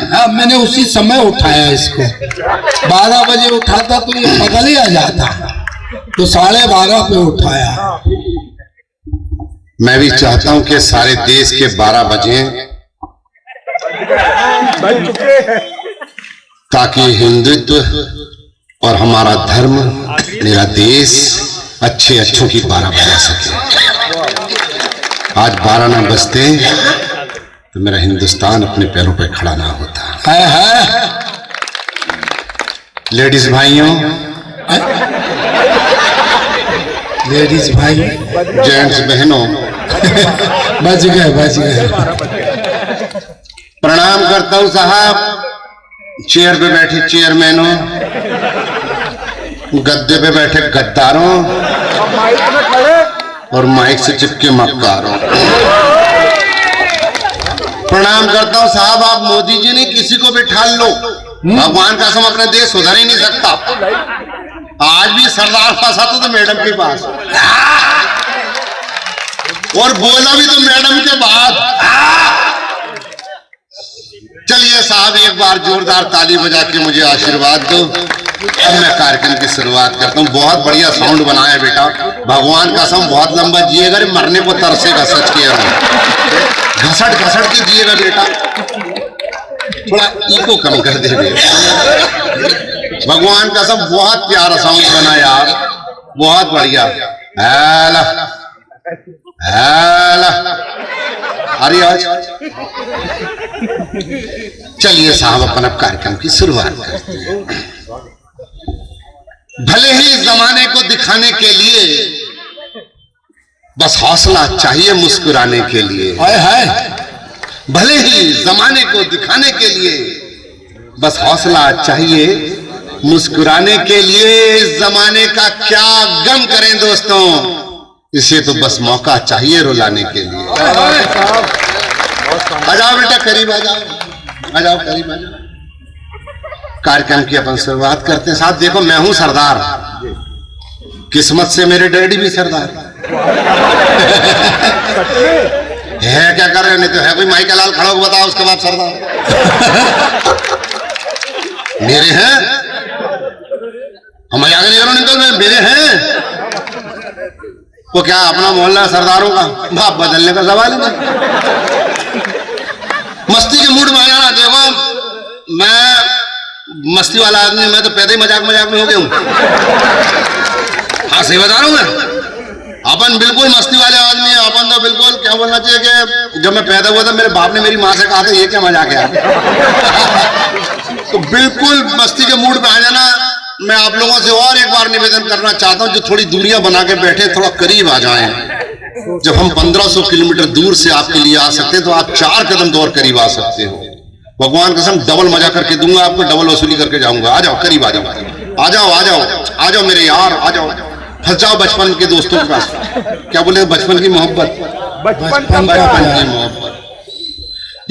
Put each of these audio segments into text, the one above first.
हाँ, मैंने उसी समय उठाया इसको। 12 बजे उठाता तो ये पगल ही आ जाता, तो 12:30 पे उठाया। मैं भी चाहता हूं कि सारे देश के 12 बजे, ताकि हिंदुत्व और हमारा धर्म, मेरा देश अच्छे अच्छों की 12 बजा सके। आज 12 ना बजते तो मेरा हिंदुस्तान अपने पैरों पे खड़ा ना होता है। लेडीज भाइयों, लेडीज भाई, जेंट्स बहनों, बच गए। प्रणाम करता हूं साहब, चेयर पे बैठे चेयरमैनों, गद्दे पे बैठे गद्दारों और माइक से चिपके मक्कारों। प्रणाम करता हूं साहब, आप मोदी जी ने किसी को भी ठाल लो, भगवान का कसम अपने देश सुधर ही नहीं सकता। आज भी सरदार फंसा तो मैडम के पास, और बोला भी तो मैडम के बाद। चलिए साहब, एक बार जोरदार ताली बजा के मुझे आशीर्वाद दो। अब मैं कार्यक्रम की शुरुआत करता हूँ। बहुत बढ़िया साउंड बनाया बेटा, भगवान का कसम बहुत लंबा जिएगा, मरने को तरसेगा, सच कह रहा हूं। घसट के जिएगा बेटा, थोड़ा इको कम कर दे बेटा। भगवान का कसम बहुत प्यारा साउंड बना यार, बहुत बढ़िया। अरे आज चलिए साहब, अपन अब कार्यक्रम की शुरुआत करते हैं। भले ही जमाने को दिखाने के लिए बस हौसला चाहिए मुस्कुराने के लिए। भले ही जमाने को दिखाने के लिए बस हौसला चाहिए मुस्कुराने के लिए। इस जमाने का क्या गम करें दोस्तों, इसे तो बस मौका चाहिए रुलाने के लिए। आ जाओ बेटा, करीब आ जाओ, आ जाओ करीब आ जाओ। कार्यक्रम की अपन शुरुआत करते हैं। साहब देखो, मैं हूं सरदार, किस्मत से मेरे डैडी भी सरदार है। क्या कर रहे हो? नहीं तो है कोई माई का लाल खड़ा हो, बताओ उसके बाद सरदार मेरे हैं। हम मजाक नहीं करो, निकल में मेरे हैं। वो क्या अपना मोहल्ला सरदारों का बाप बदलने का सवाल है। मस्ती के मूड में आ जाना। देखो मैं मस्ती वाला आदमी, मैं तो पैदा ही मजाक में हो गया हूं। हाँ सही बता रहा हूं मैं, अपन बिल्कुल मस्ती वाले आदमी है। अपन तो बिल्कुल क्या बोलना चाहिए कि जब मैं पैदा हुआ था मेरे बाप ने मेरी माँ से कहा था ये क्या मजाक है। तो बिल्कुल मस्ती के मूड में आ जाना। मैं आप लोगों से और एक बार निवेदन करना चाहता हूं, जो थोड़ी दूरियां बना के बैठे थोड़ा करीब आ जाएं। जब हम 1500 किलोमीटर दूर से आपके लिए आ सकते हैं तो आप 4 कदम तो और करीब आ सकते हो। भगवान कसम डबल मजा करके दूंगा आपको, डबल वसूली करके जाऊंगा। आ जाओ करीब, आ जाओ आ जाओ आ जाओ आ जाओ मेरे यार, आ जाओ। फंस जाओ बचपन के दोस्तों के पास। क्या बोले? बचपन की मोहब्बत, बचपन की मोहब्बत।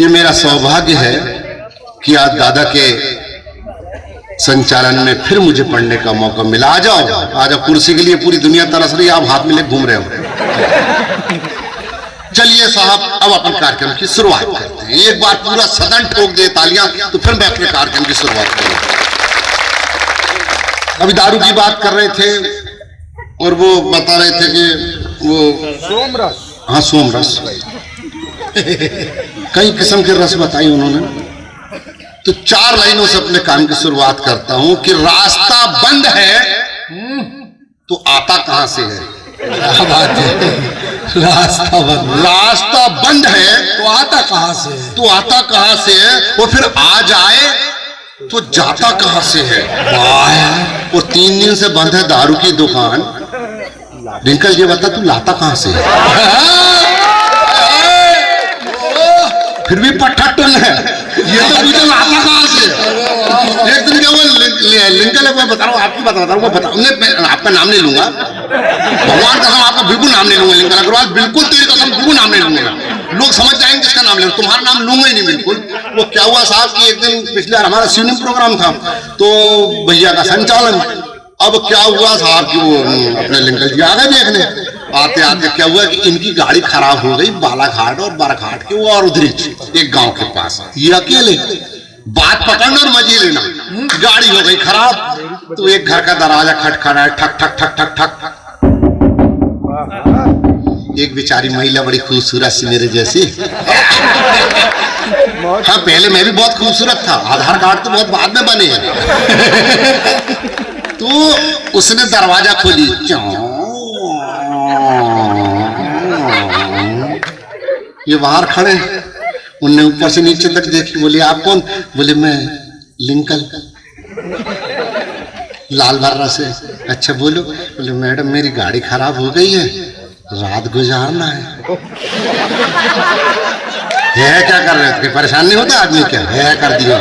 ये मेरा सौभाग्य है कि आज दादा के संचालन में फिर मुझे पढ़ने का मौका मिला। आ जाओ आ जाओ, कुर्सी के लिए पूरी दुनिया तरस रही है, आप हाथ में ले घूम रहे हो। चलिए साहब, अब अपन कार्यक्रम की शुरुआत करते हैं। एक बार पूरा सदन ठोक दे तालियां, तो फिर मैं अपने कार्यक्रम की शुरुआत करूंगा। अभी दारू की बात कर रहे थे और वो बता रहे थे कि वो सोमरस, हाँ सोमरस, कई किस्म के रस बताई उन्होंने। तो 4 लाइनों से अपने काम की शुरुआत करता हूं कि रास्ता बंद है तो आता कहां से है। बात है, रास्ता बंद है तो आता कहां से है, तो आता कहां से है। वो फिर आ जाए तो जाता कहां से है। और 3 दिन से बंद है दारू की दुकान। रिंकल ये बता, तू लाता कहां से है? फिर भी पट्टा टन है, ये तो मुझे लाता कहां से। एक दिन क्या वो लिंकल, मैं बता रहा हूँ आपकी बात बता रहा हूँ, आपका नाम नहीं लूंगा, भगवान कसम आपका बिल्कुल नाम नहीं लूंगा। लिंकल अग्रवाल, बिल्कुल तेरी कसम बिल्कुल नाम नहीं लूंगा। लोग समझ जाएंगे किसका नाम ले, तुम्हारा नाम लूंगा ही नहीं बिल्कुल। वो क्या हुआ साहब कि एक दिन पिछले हमारा सिवनिंग प्रोग्राम था, तो भैया का संचालन, अब क्या हुआ साहब कि वो अपने लिंकन जी आ गए देखने। आते आते क्या हुआ कि इनकी गाड़ी खराब हो गई बालाघाट और बाराघाट के वो और उधरी एक गांव के पास। ये अकेले बात पकड़ना और मजे लेना। गाड़ी हो गई खराब तो एक घर का दरवाजा खटखटाया, ठक ठक ठक ठक ठक। एक बेचारी महिला बड़ी खूबसूरत सी मेरे जैसी। हाँ पहले मैं भी बहुत खूबसूरत था, आधार कार्ड तो बहुत बाद में बने हैं। तो उसने दरवाजा खोली, ये बाहर खड़े। उनने ऊपर से नीचे तक देखी, बोली आप कौन? बोले मैं लिंकन लाल बर्रा से। अच्छा बोलो। बोले मैडम मेरी गाड़ी खराब हो गई है, रात गुजारना है। क्या कर रहे थे? परेशान नहीं होता आदमी? क्या है कर दिया,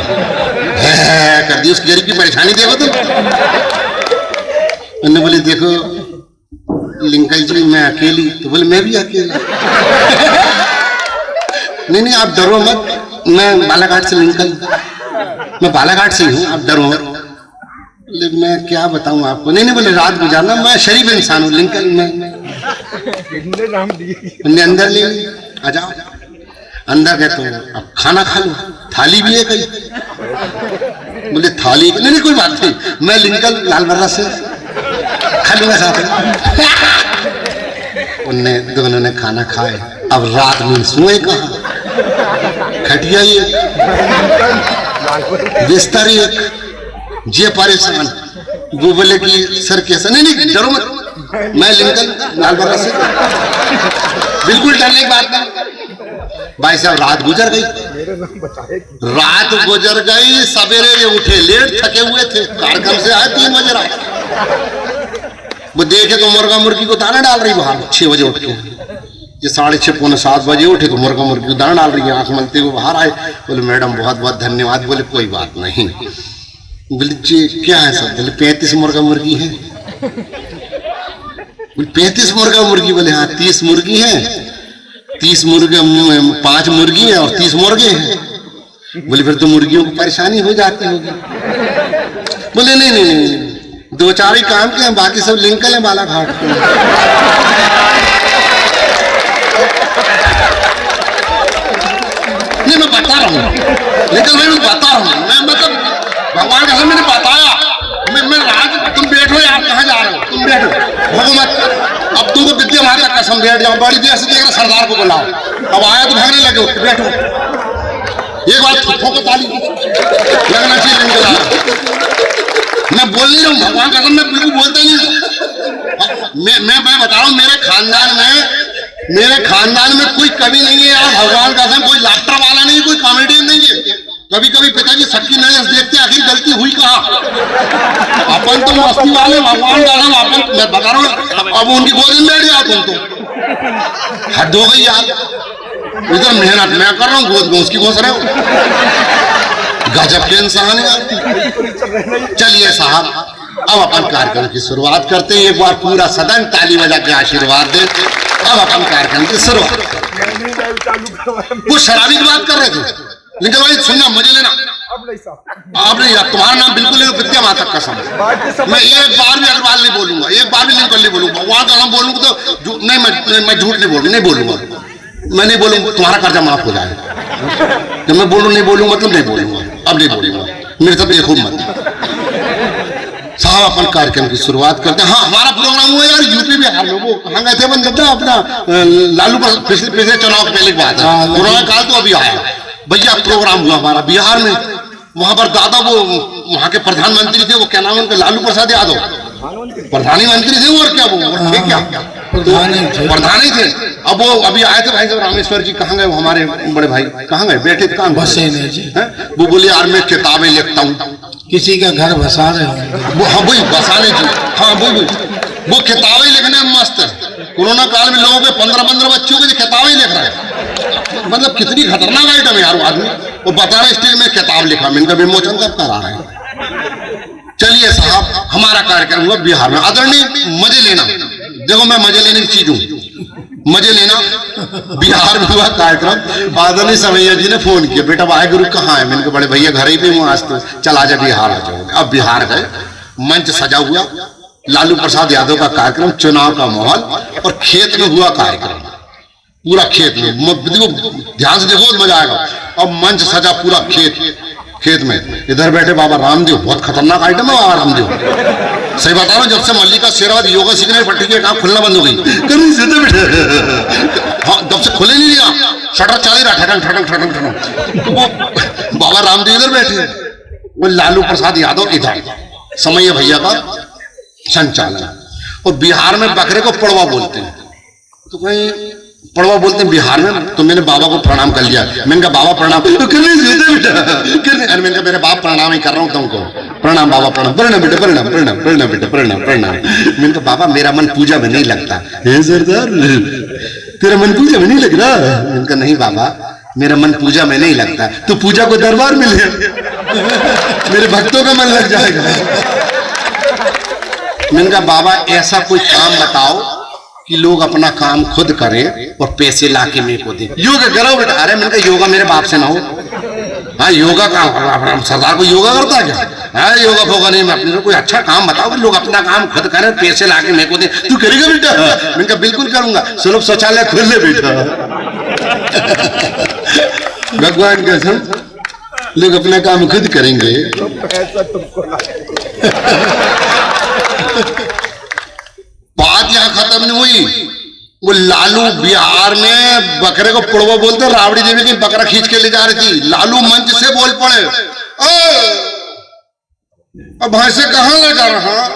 है कर दिया। उस गरीब की परेशानी देखो तुम। उन्होंने बोले देखो लिंकन जी मैं अकेली। तो बोले मैं भी अकेला। नहीं आप डरो मत, मैं बालाघाट से लिंकन, मैं बालाघाट से हूँ, आप डरो मत। मैं क्या बताऊं आपको? नहीं बोले रात गुजारना, मैं शरीफ इंसान हूँ लिंकन में। अंदर ले आ जाओ। अंदर गए तो अब खाना खा लो, थाली भी है कहीं। बोले थाली नहीं कोई बात नहीं, मैं लिंकन लाल बर्रा से खा लूंगा साथ में। उनने दोनों ने खाना खाए। अब रात में सोए कहाँ? खटिया एक, बिस्तर एक, जे परेशान। वो बोले कि सर कैसा? नहीं डरो मत, मैं लिंकन लाल बर्रा से, बिल्कुल डरने की बात नहीं। भाई साहब रात गुजर गई, रात गुजर गई। सवेरे उठे लेट, थके हुए थे, कार्यक्रम से आए 3 बजे रात। वो देखे तो मुर्गा मुर्गी को दाना डाल रही बाहर 6 बजे उठ के। ये 6:30 पौने 7 बजे उठे तो मुर्गा मुर्गी को दाना डाल रही है। आंख मलते हुए बाहर आए। बोले मैडम बहुत बहुत धन्यवाद। बोले कोई बात नहीं। बोले क्या है सब? बोले 35 मुर्गा मुर्गी है। बोले 35 मुर्गा मुर्गी? बोले हाँ 30 मुर्गी है, 30 मुर्गे, 5 मुर्गी है और 30 मुर्गे हैं। बोले फिर तो मुर्गियों को परेशानी हो जाती होगी। बोले नहीं 2-4 ही काम के हैं, बाकी सब लिंकन है बालाघाट के। नहीं मैं बता रहा हूँ, लेकिन मैं बता रहा हूँ, मैं मतलब भगवान का मैंने बताया। मैं राज तुम बैठो यार, कहाँ जा रहे हो? तुम बैठो, भगो मत। अब तुमको विद्या माता कसम बैठ जाओ। बड़ी देर से देख रहे सरदार को बुलाओ। अब आया तो भागने लगे, बैठो। एक बार ठोको ताली लगना चाहिए लिंकन। मैं बोल नहीं रहा हूँ, भगवान कसम मैं बिल्कुल बोलता ही नहीं। मैं बता रहा हूँ मेरे खानदान में कोई कमी नहीं है यार। भगवान कसम कोई लाफ्टर वाला नहीं, कोई कॉमेडियन नहीं है। कभी कभी पिताजी सबकी नजर देखते आखिर गलती हुई कहाँ। अपन तो मस्ती वाले, भगवान कसम अपन मैं बता रहा हूँ। अब उनकी गोद में बैठ जाओ तुम तो हद हो गई यार। इधर मेहनत मैं कर रहा हूँ, गोद में उसकी घोष रहे हो। गजब के इंसान है। चलिए साहब अब अपन कार्यक्रम की शुरुआत करते हैं। एक बार पूरा सदन ताली बजा के आशीर्वाद दे। अब अपन कार्यक्रम की शुरुआत। वो शराबी की बात कर रहे थे लिंकन भाई, सुनना मजे लेना। आप नहीं, तुम्हारा नाम बिल्कुल विद्या माता कसम। मैं एक बार भी अग्रवाल नहीं बोलूंगा, एक बार भी लिंकन नहीं बोलूंगा। वहां का नाम बोलूंगा तो नहीं, मैं झूठ नहीं बोलूंगा। मैं नहीं बोलूंगा, तुम्हारा कर्जा माफ हो जाएगा। जब मैं बोलूं नहीं बोलूंगा मतलब नहीं बोलूंगा, अब नहीं बोलूंगा। मेरे सब देखो मत साहब। अपन कार्यक्रम की शुरुआत करते हैं। हाँ हमारा प्रोग्राम हुआ यार यूपी बिहार में। वो कहाँ गए थे बंद अपना लालू पर पिछले चुनाव के पहले की बात है, कोरोना काल तो अभी आया भैया। प्रोग्राम हुआ हमारा बिहार में। वहां पर दादा वो वहां के प्रधानमंत्री थे, वो क्या नाम उनका, लालू प्रसाद यादव प्रधानमंत्री थे। और क्या वो थे, क्या प्रधानी थे। अब वो अभी आए थे भाई साहब रामेश्वर जी। कहाँ गए वो हमारे बड़े भाई? कहाँ गए? बैठे काम जी। वो बोले यार मैं किताबें लिखता हूँ। किसी का घर बसा रहे हो? हाँ वही बसाने जी। हाँ वो किताबें लिखने में मस्त है। कोरोना काल में लोगों के 15 बच्चों के किताबें लिख रहे हैं। मतलब कितनी खतरनाक आइटम है यार वो आदमी। वो बता रहे स्टेज में किताब लिखा, मैं इनका विमोचन कब करा रहे हैं। चलिए साहब हमारा कार्यक्रम हुआ बिहार में। आदरणीय मजे लेना, देखो मैं मजे लेने की चीज हूँ, मजे लेना। बिहार में हुआ कार्यक्रम। आदरणीय समैया जी ने फोन किया, बेटा वाहे गुरु कहाँ है? मैंने कहा बड़े भैया घर ही पे हूँ आज, तो चल आजा बिहार आ जाओ। अब बिहार गए। मंच सजा हुआ, लालू प्रसाद यादव का कार्यक्रम, चुनाव का माहौल, और खेत में हुआ कार्यक्रम, पूरा खेत में। ध्यान से देखो, मजा आएगा। अब मंच सजा पूरा खेत में, इधर बैठे बाबा रामदेव, बहुत खतरनाक आइटम है बाबा रामदेव, सही बता रहा हूँ। जब से मल्लिका शेरावत योगा सीखने पट्टी के काम खुलना बंद हो गई, हाँ, जब से खुले नहीं दिया, शटर चल ही रहा, ठटंग ठटंग ठटंग ठटंग। बाबा रामदेव इधर बैठे, वो लालू प्रसाद यादव इधर, समैया भैया का संचालन। और बिहार में बकरे को पड़वा बोलते हैं, तो कहीं पड़वा बोलते हैं बिहार में, तो मैंने बाबा को प्रणाम कर लिया। मैंने कहा बाबा प्रणाम, अरे मैंने कहा मेरे बाप प्रणाम ही कर रहा हूँ तुमको, प्रणाम बाबा प्रणाम, प्रणाम बेटा प्रणाम, प्रणाम प्रणाम बेटा प्रणाम प्रणाम। मैंने कहा बाबा मेरा मन पूजा में नहीं लगता। हे सरदार, तेरा मन पूजा में नहीं लग रहा? मैंने कहा नहीं बाबा, मेरा मन पूजा में नहीं लगता, तो पूजा को दरबार में ले, मेरे भक्तों का मन लग जाएगा। मैंने कहा बाबा ऐसा कोई काम बताओ कि लोग अपना काम खुद करें और पैसे ला के मेरे को दें। योगा करो बेटा। अरे मैंने कहा योगा मेरे बाप से ना हो। हाँ योगा काम, सरदार को योगा करता है क्या? हाँ योगा फोगा नहीं, मैं अपने कोई अच्छा काम बताओ कि लोग अपना काम खुद करें, पैसे ला के मेरे को दें। तू करेगा बेटा? मैंने कहा बिल्कुल करूंगा। सुलभ शौचालय खोल ले बेटा। भगवान कसम, लोग अपना काम खुद करेंगे। बात यहां खत्म नहीं हुई। वो लालू बिहार में बकरे को पुड़वा बोलते, राबड़ी देवी की बकरा खींच के ले जा रही थी, लालू मंच से बोल पड़े, अब भैंसे कहां ले जा रहा है?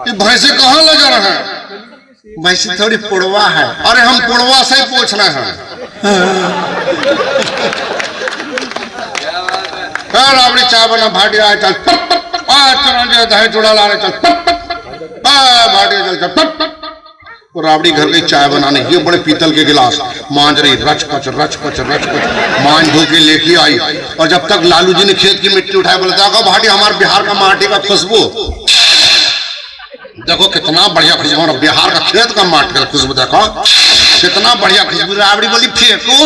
ये भैंसे कहां ले जा रहा है? भैंसे थोड़ी पुड़वा है। अरे हम पुड़वा से ही पूछना है। राबड़ी चाय बना, भाटिया चल, दही चूड़ा ला रहे, चल भाटिया चल। और राबड़ी घर गई चाय बनाने, ये बड़े पीतल के गिलास मांझ रही, रच कच मांझ धो के लेके आई। और जब तक लालू जी ने खेत की मिट्टी उठाई, बोला देखो भाटी हमारे बिहार का माटी का खुशबू, देखो कितना बढ़िया खुशबू, हमारा बिहार का खेत का माटी का खुशबू, देखो कितना बढ़िया खुशबू। राबड़ी बोली फेंको।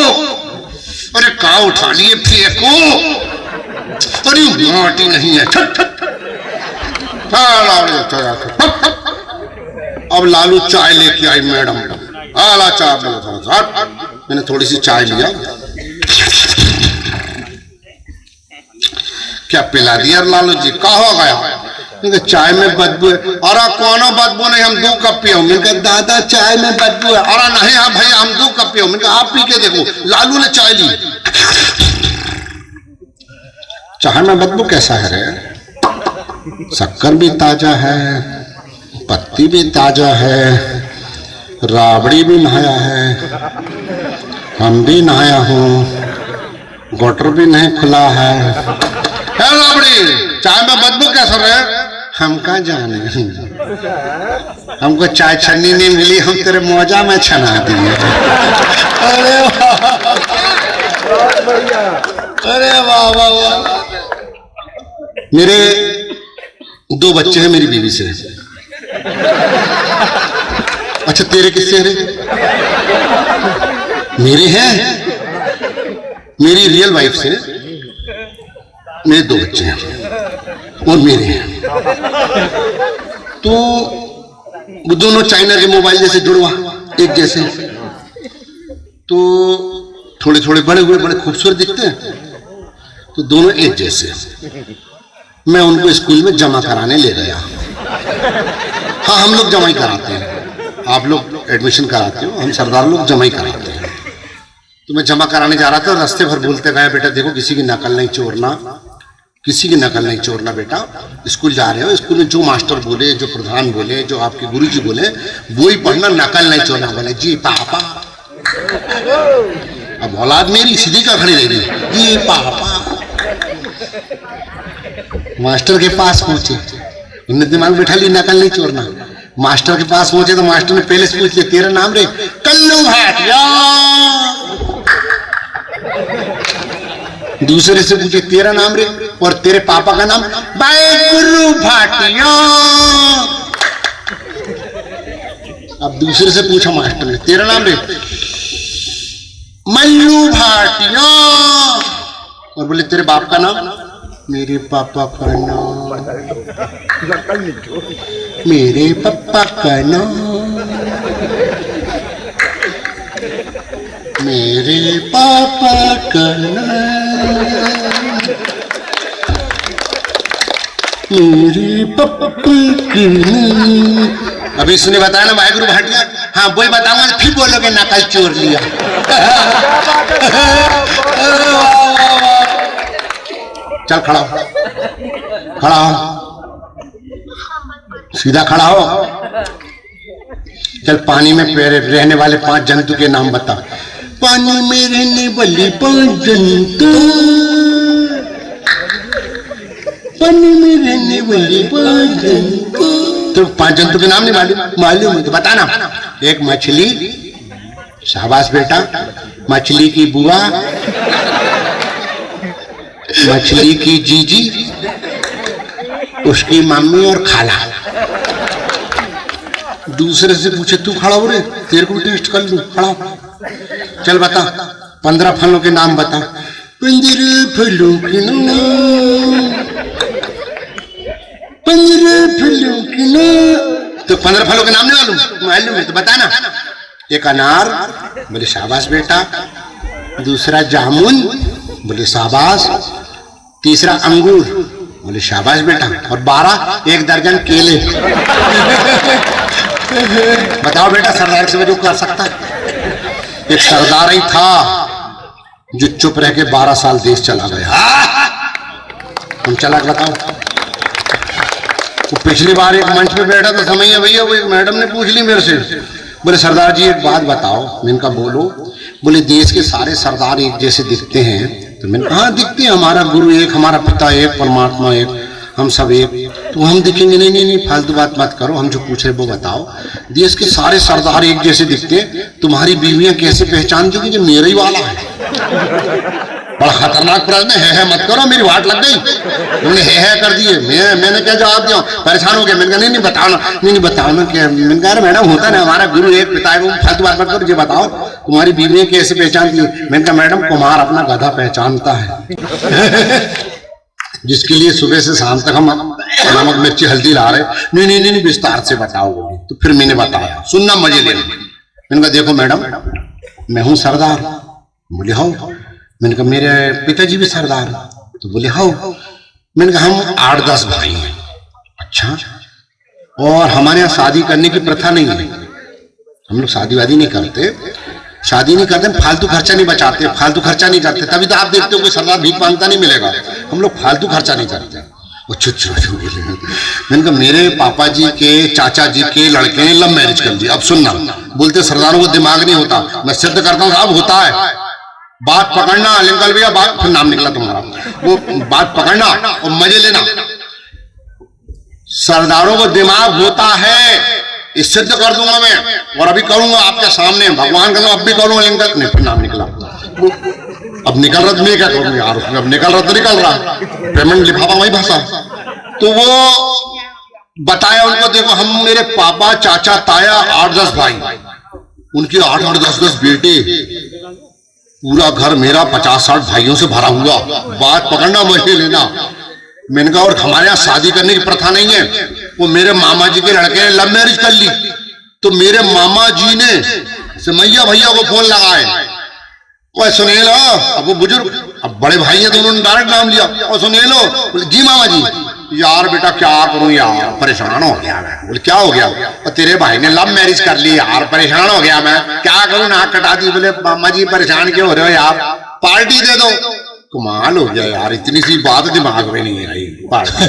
अरे कहाँ उठा लिए, फेंको। अरे माटी नहीं है। अब लालू चाय लेके आई, मैडम आला चाय, मैंने थोड़ी सी चाय लिया, क्या पिला दिया लालू जी? कहा हो गया? चाय में बदबू है। अरे कोनो बदबू नहीं, हम 2 कप पियो। मैंने कहा दादा चाय में बदबू है। अरे नहीं हाँ भैया हम 2 कप पियो। मैंने कहा आप पी के देखो। लालू ने चाय ली, चाय में बदबू कैसा है रे? शक्कर भी ताजा है, पत्ती भी ताजा है, राबड़ी भी नहाया है, हम भी नहाया हूँ, गटर भी नहीं खुला है। राबड़ी चाय में बदबू कैसा रहे? हम कहाँ जाने, हमको चाय छन्नी नहीं मिली, हम तेरे मोजा में छना दिए। अरे वाह वाह वाह। मेरे 2 बच्चे हैं मेरी बीवी से। अच्छा तेरे किससे हैं? मेरे हैं, मेरी रियल वाइफ से मेरे 2 बच्चे हैं और मेरे हैं। तो वो दोनों चाइना के मोबाइल जैसे जुड़वा, एक जैसे, तो थोड़े थोड़े बड़े हुए, बड़े खूबसूरत दिखते हैं, तो दोनों एक जैसे। मैं उनको स्कूल में जमा कराने ले गया। हाँ हम लोग जमा ही कराते हैं, आप लोग एडमिशन कराते हो, हम सरदार लोग जमा ही कराते हैं। तो मैं जमा कराने जा रहा था, रास्ते भर बोलते गए बेटा देखो किसी की नकल नहीं चोरना, किसी की नकल नहीं चोरना बेटा। स्कूल जा रहे हो, स्कूल में जो मास्टर बोले, जो प्रधान बोले, जो आपके गुरुजी बोले वो ही पढ़ना, नकल नहीं चोरना। बोले जी पापा। अब औलाद मेरी सीधी का खड़ी रहेगी, जी पापा। मास्टर के पास पहुंचे, उन्होंने दिमाग बैठा ली नकल नहीं चोरना। मास्टर के पास पहुंचे तो मास्टर ने पहले से पूछ लिया तेरा नाम रे? कल्लू भाटिया। दूसरे से पूछे तेरा नाम रे? और तेरे पापा का नाम? भाई गुरु भाटिया। अब दूसरे से पूछा मास्टर ने तेरा नाम रे? मल्लू भाटिया। और बोले तेरे बाप का नाम? मेरे पापा का नाम, मेरे पापा का नाम, मेरे पापा का नाम, मेरे पापा का नाम। अभी इसने बताया ना वाहेगुरु भाटिया, हाँ वही बताऊंगा तो फिर बोलोगे नकल चोर लिया। चल खड़ा हो, खड़ा हो, सीधा खड़ा हो। चल पानी में रहने वाले 5 जंतु के नाम बता। पानी में रहने वाले 5 जंतु, पानी में रहने वाले 5 जंतु। तो 5 जंतु के नाम नहीं मालूम? मालूम है तो बताना। एक मछली, शाबाश बेटा, मछली की बुआ, मछली की जीजी, उसकी मम्मी और खाला। दूसरे से पूछे तू खड़ा हो रे, तेरे को भी टेस्ट कर लूं, खड़ा हो। चल बता 15 फलों के नाम बता। 15 फलों के नाम, 15 फलों के नाम। तो 15 फलों के नाम नहीं मालूम? मालूम है तो बता ना। एक अनार, बोले शाबाश बेटा। दूसरा जामुन, बोले शाबाश। तीसरा अंगूर, बोले शाबाश बेटा। और 12 1 दर्जन केले। बताओ बेटा सरदार से जो कर सकता है? एक सरदार ही था जो चुप रह के 12 साल देश चला गया। तुम चला बताओ। वो पिछली बार एक मंच पे बैठा था, समझिए भैया, वो एक मैडम ने पूछ ली मेरे से, बोले सरदार जी एक बात बताओ। मैंने कहा बोलो। बोले देश के सारे सरदार एक जैसे दिखते हैं। तो मैंने कहा हाँ दिखते हैं, हमारा गुरु एक, हमारा पिता एक, परमात्मा एक, हम सब एक। तो हम दिखेंगे? नहीं नहीं नहीं, फालतू बात मत करो, हम जो पूछ रहे वो बताओ। देश के सारे सरदार एक जैसे दिखते हैं, तुम्हारी बीवियां कैसे पहचान चुकी जो मेरा ही वाला है? बड़ा खतरनाक प्रश्न है, मत करो, मेरी वाट लग गई। तुमने है कर दिए, मैंने क्या जवाब दिया? परेशान हो गया। मैंने कहा नहीं बताओ ना, नहीं बताओ ना क्या? मैंने कहा मैडम होता ना, हमारा गुरु एक, पिता है, वो फालतू बात मत करो, ये बताओ तुम्हारी बीवियां कैसे पहचानती है? मैंने कहा मैडम कुम्हार अपना गधा पहचानता है। जिसके लिए सुबह से शाम तक हम नमक मिर्ची हल्दी ला रहे। नहीं नहीं नहीं विस्तार से बताओ। तो फिर मैंने बताया, सुनना मजे लेना। मैंने कहा देखो मैडम, मैं हूँ सरदार। बोले हाँ। मैंने कहा मेरे पिताजी भी सरदार। तो बोले हाँ। मैंने कहा हम 8-10 भाई हैं। अच्छा, और हमारे यहाँ शादी करने की प्रथा नहीं है, हम लोग शादी वादी नहीं करते, शादी नहीं करते, फालतू खर्चा नहीं बचाते, फालतू खर्चा नहीं करते। तभी तो आप देखते हो कोई सरदार भीख मांगता नहीं मिलेगा। हम लोग फालतू खर्चा नहीं करते। मैंने कहा मेरे पापा जी के चाचा जी के लड़के ने लव मैरिज कर ली। अब सुनना, बोलते सरदारों को दिमाग नहीं होता। मैं सिद्ध करता हूँ अब होता है। बात पकड़ना लिंकल भैया, बात, फिर नाम निकला तुम्हारा, वो बात पकड़ना और मजे लेना। सरदारों को दिमाग होता है, इस सिद्ध कर दूंगा मैं, और अभी करूंगा आपके सामने, भगवान का अब भी करूंगा लिंकल। नहीं, फिर नाम निकला। अब निकल रहा तो मैं क्या करूंगा यार, अब निकल रहा तो निकल रहा, पेमेंट लिफाफा वही भाषा। तो वो बताया उनको, देखो हम मेरे पापा चाचा ताया 8-10 भाई, उनके 8-8 10-10 बेटे, पूरा घर मेरा 50-60 भाइयों से भरा हुआ। बात पकड़ना मजे लेना। मैंने कहा और हमारे यहाँ शादी करने की प्रथा नहीं है। वो मेरे मामा जी के लड़के ने लव मैरिज कर ली। तो मेरे मामा जी ने समैया भैया को फोन लगाए, ओए सुनेल, अब वो बुजुर्ग, अब बड़े भाई हैं तो उन्होंने डायरेक्ट नाम लिया, और सुनेलो। बोले जी मामा जी। यार बेटा क्या करूं यार, परेशान हो गया मैं। बोले क्या हो गया? और तेरे भाई ने लव मैरिज कर ली यार, परेशान हो गया मैं, क्या करूं, नाक कटा दी। बोले मामा जी परेशान क्यों हो रहे हो यार, पार्टी दे दो। कमाल हो गया यार, इतनी सी बात दिमाग में नहीं आई। पार्टी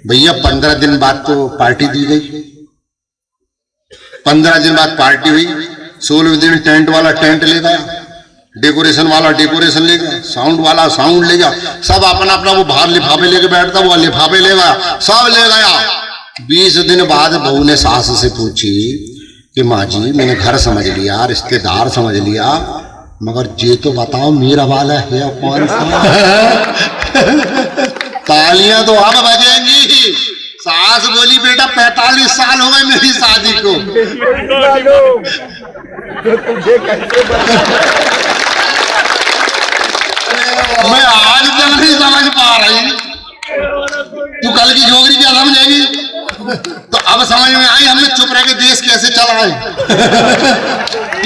भैया 15 दिन बाद तो पार्टी दी गई। 15 दिन बाद पार्टी हुई। 16वें दिन टेंट वाला टेंट ले गया, डेकोरेशन वाला डेकोरेशन ले गया, साउंड वाला साउंड ले गया, सब अपना अपना वो बाहर लिफाफे लेके बैठता, वो लिफाफे ले गया, सब ले गया। 20 दिन बाद बहू ने सास से पूछी कि माँ जी मैंने घर समझ लिया, रिश्तेदार समझ लिया, मगर ये तो बताओ मेरा वाला है कौन सा? तालियां तो अब बजेंगी। सास बोली बेटा 45 साल हो गए मेरी शादी को। मैं आज तक नहीं समझ समझ पा रही, तू कल की जोगरी क्या समझेगी? तो अब समझ में आई हमने चुप रह के देश कैसे चलाए।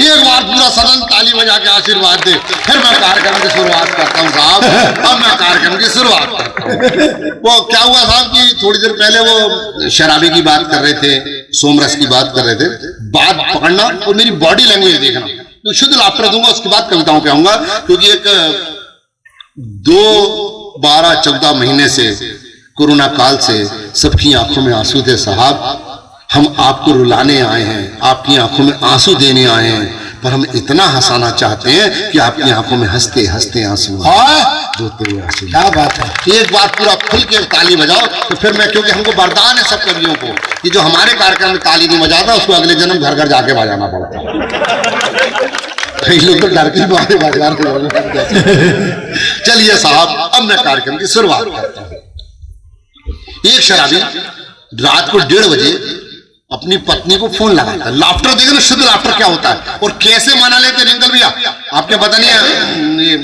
एक बार पूरा सदन ताली बजा के आशीर्वाद दे, फिर मैं कार्यक्रम की शुरुआत करता हूँ साहब। अब मैं कार्यक्रम की शुरुआत करता हूँ। वो क्या हुआ साहब कि थोड़ी देर पहले वो शराबी की बात कर रहे थे, सोमरस की बात कर रहे थे। बात पकड़ना और मेरी बॉडी लैंग्वेज देखना, तो शुद्ध लाफ्टर दूंगा, उसके बाद कविताओं पे आऊंगा। क्योंकि एक 12 महीने से कोरोना काल से सबकी आंखों में आंसू थे साहब। हम आपको रुलाने आए हैं, आपकी आंखों में आंसू देने आए हैं, पर हम इतना हंसाना चाहते हैं कि आपकी आंखों में हंसते हंसते आंसू रोते हुए आंसू। क्या बात है, एक बार पूरा खुल के ताली बजाओ तो फिर मैं, क्योंकि हमको वरदान है सब कवियों को कि जो हमारे कार्यक्रम में ताली नहीं बजाता उसको अगले जन्म घर घर जाके बजाना पड़ता। कई लोग तो डर के मारे बाजार। चलिए साहब, अब मैं कार्यक्रम की शुरुआत करता हूँ। एक शराबी रात को 1:30 बजे अपनी पत्नी को फोन लगाता है। लाफ्टर देखो ना, शुद्ध लाफ्टर क्या होता है और कैसे मना लेते रिंकल भैया, आपके पता नहीं है ये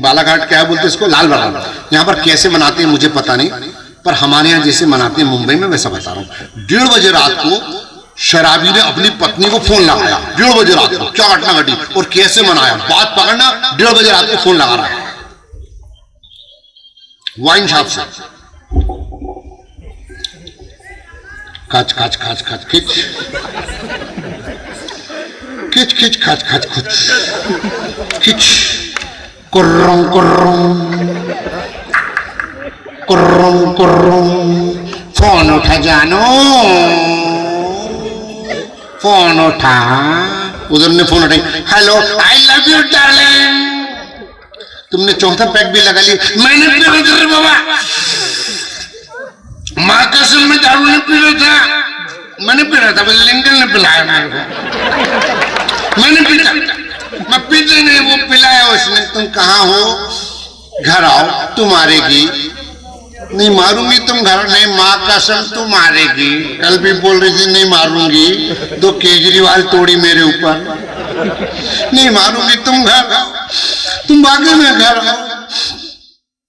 बालाघाट क्या बोलते इसको, लाल बड़ा, यहाँ पर कैसे मनाते हैं मुझे पता नहीं, पर हमारे यहाँ जैसे मनाते हैं मुंबई में वैसा बता रहा हूँ। 1:30 बजे रात को शराबी ने अपनी पत्नी को फोन लगाया। 1:30 बजे रात को क्या घटना घटी और कैसे मनाया, बात पकड़ना। 1:30 बजे रात को फोन लगा रहा है वाइन शॉप से। खच खच खच खच खिच खिच खिच खच खच खच खिच कुर्रम कुर्रम कुर्रम कुर्रम। फोन उठा जानो, फोन उठा। उधर ने फोन उठाई, hello I love you darling. तुमने चौथा पैक भी लगा ली। मैंने पी बाबा, माँ कसम में दारू नहीं पी रहा था, मैंने पी रहा था, बस लिंकन ने पिलाया मेरे को। मैंने पीता, मैं पीते नहीं, वो पिलाया उसने। तुम कहाँ हो, घर आओ, तू मारेगी। नहीं मारूंगी, तुम घर नहीं, माँ कसम तू मारेगी। कल भी बोल रही थी नहीं मारूंगी, तो केजरीवाल तोड़ी मेरे ऊपर। नहीं मारूंगी, तुम घर आओ, तुम बाकी में घर आओ।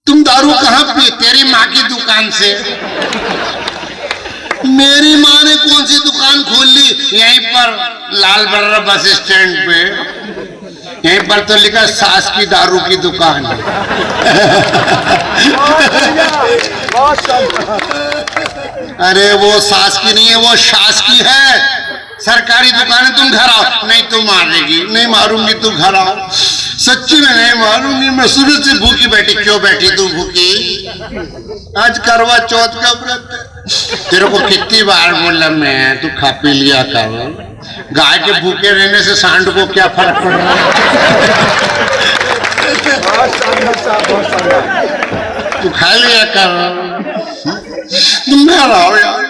तुम दारू कहाँ पी, तेरी माँ की दुकान से। मेरी माँ ने कौन सी दुकान खोल ली, यहीं पर लाल बर्रा बस स्टैंड पे, यहीं पर तो लिखा सास की दारू की दुकान। अरे वो सास की नहीं है, वो सास की है, सरकारी दुकान है। तुम घर आओ। नहीं तू मारेगी। नहीं मारूंगी, तू घर आओ। सच्ची में नहीं मारूंगी, मैं सुबह से भूखी बैठी। क्यों बैठी तू भूखी? आज करवा चौथ का व्रत है। तेरे को कितनी बार बोला मैं, तू खा पी लिया कर। गाय के भूखे रहने से सांड को क्या फर्क पड़ रहा है? तू खा लिया कर। तुम घर आओ यार,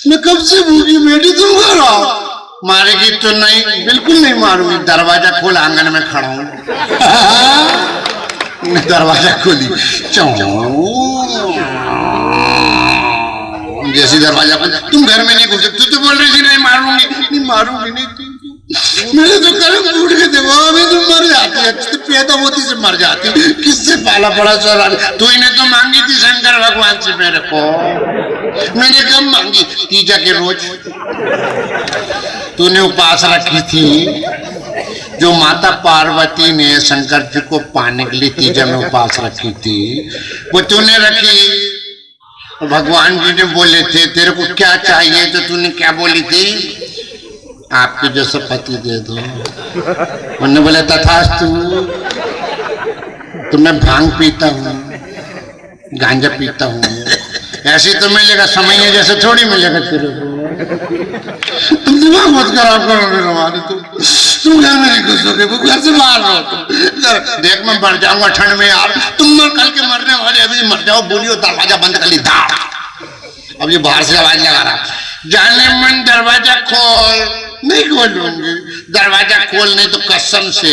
मैं कब से भूखी बैठी, तुम घर आओ। मारेगी तो नहीं, बिल्कुल नहीं मारूंगी। दरवाजा खोल, आंगन में खड़ा हूं। दरवाजा खोली, जैसी दरवाजा खोल, तुम घर में नहीं घुसे। तू तो बोल रही थी नहीं मारूंगी। नहीं मारूंगी, नहीं मेरे तो कर्म टूट के थे, अभी तुम मर जाती है, पैदा होती से मर जाती। किससे पाला पड़ा सर? तू इन्हें तो मांगी थी शंकर भगवान से मेरे को, मैंने कब मांगी? तीजा के रोज तूने उपास रखी थी, जो माता पार्वती ने शंकर जी को पाने के लिए तीजा में उपास रखी थी, वो तूने रखी। भगवान जी ने बोले थे तेरे को क्या चाहिए, तो तूने क्या बोली थी? आपके जैसा पति दे दो। उन्होंने बोला तथास्तु। तो मैं भांग पीता हूँ, गांजा पीता हूँ, ऐसे तो मिलेगा, समय है जैसे थोड़ी मिलेगा तेरे को। तुम दिमाग मत खराब करो मेरा मारे। तुम घर में नहीं घुस सके, घर से बाहर रहो। देख मैं मर जाऊंगा ठंड में यार, तुम कल के मरने वाले, अभी मर जाओ। बोलियो दरवाजा बंद कर ली, दाड़। अब ये बाहर से आवाज लगा रहा, जाने मन दरवाजा खोल। नहीं खोलूंगी, दरवाजा खोल, नहीं तो कसम से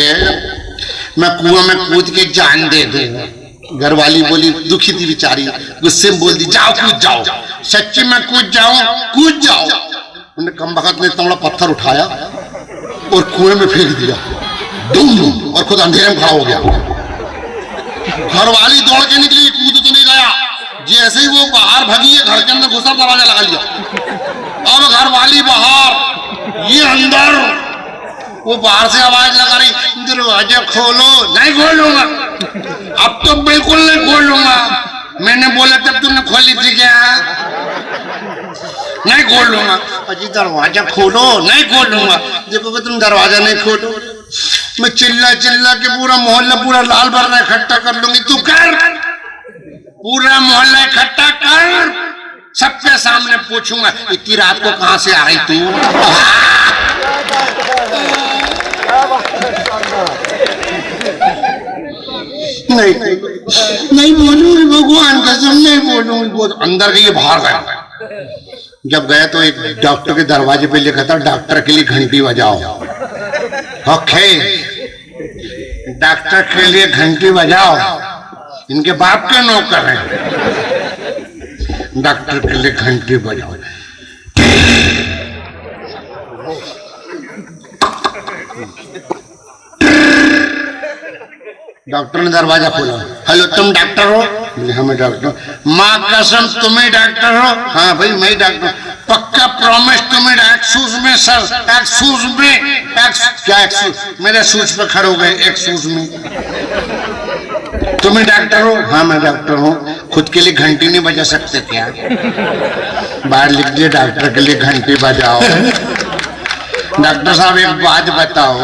मैं कुआं में कूद के जान दे दूंगा। घर वाली बोली, दुखी थी बेचारी, गुस्से में बोल दी जाओ कूद जाओ। सच्ची में कूद जाऊं? कूद जाओ। उन्हें कम वक्त ने तमड़ा पत्थर उठाया और कुएं में फेंक दिया, डूम, और खुद अंधेरे में खड़ा हो गया। घर वाली दौड़ के निकली, कूद तो जैसे ही वो बाहर भगी है घर के अंदर घुसा दरवाजा लगा लिया। अब घर वाली बाहर, ये अंदर। वो बाहर से आवाज लगा रही, दरवाजा खोलो। नहीं खोलूंगा, अब तो बिल्कुल नहीं खोलूंगा। मैंने बोला तब तुमने खोली थी क्या? नहीं खोलूंगा। अजी दरवाजा खोलो। नहीं खोलूंगा। देखोगे तुम दरवाजा नहीं खोलो, मैं चिल्ला चिल्ला के पूरा मोहल्ला पूरा लाल बरना इकट्ठा कर लूंगी। तू कर, पूरा मोहल्ला इकट्ठा कर, सबके सामने पूछूंगा इतनी रात को कहां से आ रही तू? नहीं नहीं बोलूंगी, भगवान कसम नहीं बोलूंगी। वो अंदर गई, बाहर गया। जब गए तो एक डॉक्टर के दरवाजे पे लिखा था, डॉक्टर के लिए घंटी बजाओ। ओके, डॉक्टर के लिए घंटी बजाओ। इनके बाप के नौकर हैं। डॉक्टर के लिए घंटी बजाओ। डॉक्टर ने दरवाजा खोला। हेलो, तुम डॉक्टर हो? हाँ मैं डॉक्टर। माँ कसम तुम्हें डॉक्टर हो? हाँ भाई मैं डॉक्टर। पक्का प्रॉमिस तुम्हें? एक्सूज में सर, एक्सूज में। क्या एक्सूज? मेरे सूज पे खड़े हो गए। एक्सूज में तुम्हें डॉक्टर हो? हाँ मैं डॉक्टर हूँ। खुद के लिए घंटी नहीं बजा सकते क्या? बाहर लिख दिए डॉक्टर के लिए घंटी बजाओ। डॉक्टर साहब एक बात बताओ,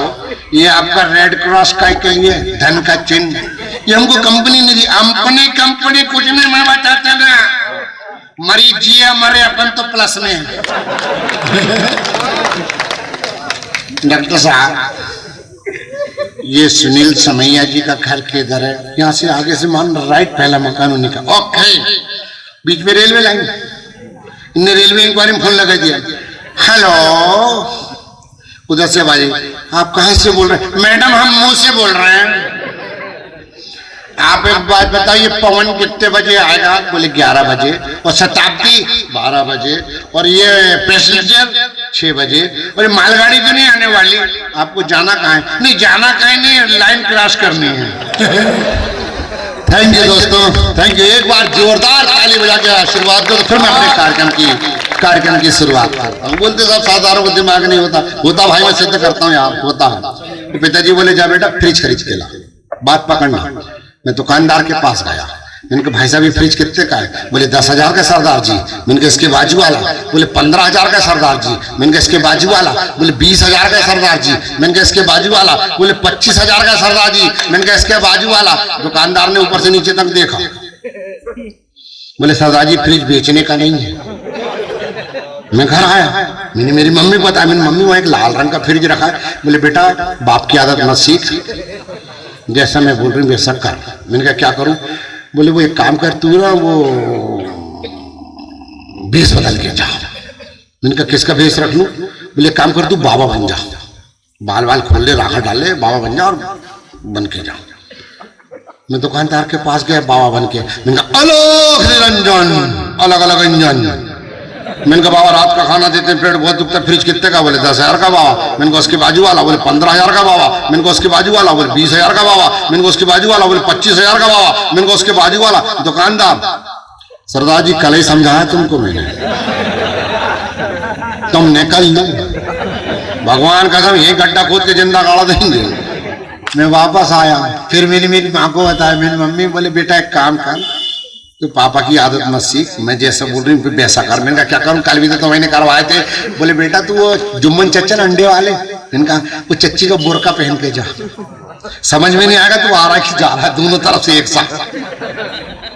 ये आपका रेड क्रॉस का के लिए धन का चिन्ह, ये हमको कंपनी नहीं दी। कंपनी कुछ नहीं, मैं बताता ना। मरीज जिया मरे, अपन तो प्लस में है। डॉक्टर साहब, ये सुनील समैया जी का घर किधर है? यहाँ से आगे से मान राइट, पहला मकान उन्हीं का। ओके, बीच में रेलवे लाइन। इनने रेलवे इंक्वायरी में फोन लगा दिया। हेलो, उधर से बाजी, आप कहां से बोल रहे हैं? मैडम हम मुंह से बोल रहे हैं। आप एक बात बताइए, पवन कितने बजे आएगा? बोले 11 बजे। और शताब्दी 12 बजे। और ये पैसेंजर 6 बजे। और ये मालगाड़ी क्यों नहीं आने वाली? आपको जाना कहाँ है? नहीं जाना कहीं नहीं, लाइन क्रॉस करनी है। थैंक यू दोस्तों, थैंक यू। एक बार जोरदार ताली बजा के आशीर्वाद दो, तो फिर मैं अपने कार्यक्रम की शुरुआत करता हूँ। बोलते सब साधारण को दिमाग नहीं होता भाई, मैं सिद्ध करता हूँ यार, होता है। तो पिताजी बोले जा बेटा फ्रिज खरीद के ला। बात पकड़ना। मैं दुकानदार के पास गया। मैंने कहा भाई साहब ये फ्रिज कितने का है? बोले 10,000 का सरदार जी। मैंने कहा इसके बाजू वाला? बोले 15,000 का सरदार जी। मैंने कहा इसके बाजू वाला? बोले 20,000 का सरदार जी। मैंने कहा इसके बाजू वाला? बोले 25,000 का सरदार जी। मैंने कहा इसके बाजू वाला? दुकानदार ने ऊपर से नीचे तक देखा। बोले सरदार जी फ्रिज बेचने का नहीं है। मैं घर आया, मैंने मेरी मम्मी को बताया। मेरी मम्मी वहां एक लाल रंग का फ्रिज रखा है। बोले बेटा बाप की आदत मत सीख, जैसा मैं बोल रही हूँ वैसा कर। मैंने कहा क्या करूं? बोले वो एक काम कर, तू ना वो भेष बदल के जा। मैंने कहा किसका भेष रख लूं? बोले काम कर, तू बाबा बन जा, बाल बाल खोल ले, राखा डाल ले, बाबा बन जा और बन के जा। मैं दुकानदार के पास गया, बाबा बन के। मैंने कहा अलग निरंजन, अलग अलग इंजन। मैंने कहा बाबा रात का खाना देते हैं, पेट बहुत दुखता है, फ्रिज कितने का? बोले 10,000 का बाबा। मैंने कहा उसके बाजू वाला? बोले 15,000 का बाबा। मैंने कहा उसके बाजू वाला? बोले 20,000 का बाबा। मैंने कहा उसके बाजू वाला? बोले 25,000 का बाबा। मैंने कहा उसके बाजू वाला? दुकानदार सरदार जी कल ही समझाया तुमको मैंने, तुम निकल लो। भगवान कसम ये गड्ढा खोद के जिंदा गाड़ा देंगे। मैं वापस आया, फिर मेरी माँ को बताया। मेरी मम्मी बोले बेटा एक काम कर, तो पापा की आदत मत सीख, मैं जैसा बोल रही हूँ वैसा कर। मैंने कहा क्या करूँ? कल भी तो मैंने करवाए थे। बोले बेटा तू वो जुम्मन चच्चन अंडे वाले, मैंने कहा वो चच्ची का बुर्का पहन के जा, समझ में नहीं आएगा तू आ रहा है जा रहा है, दोनों तरफ से एक साथ।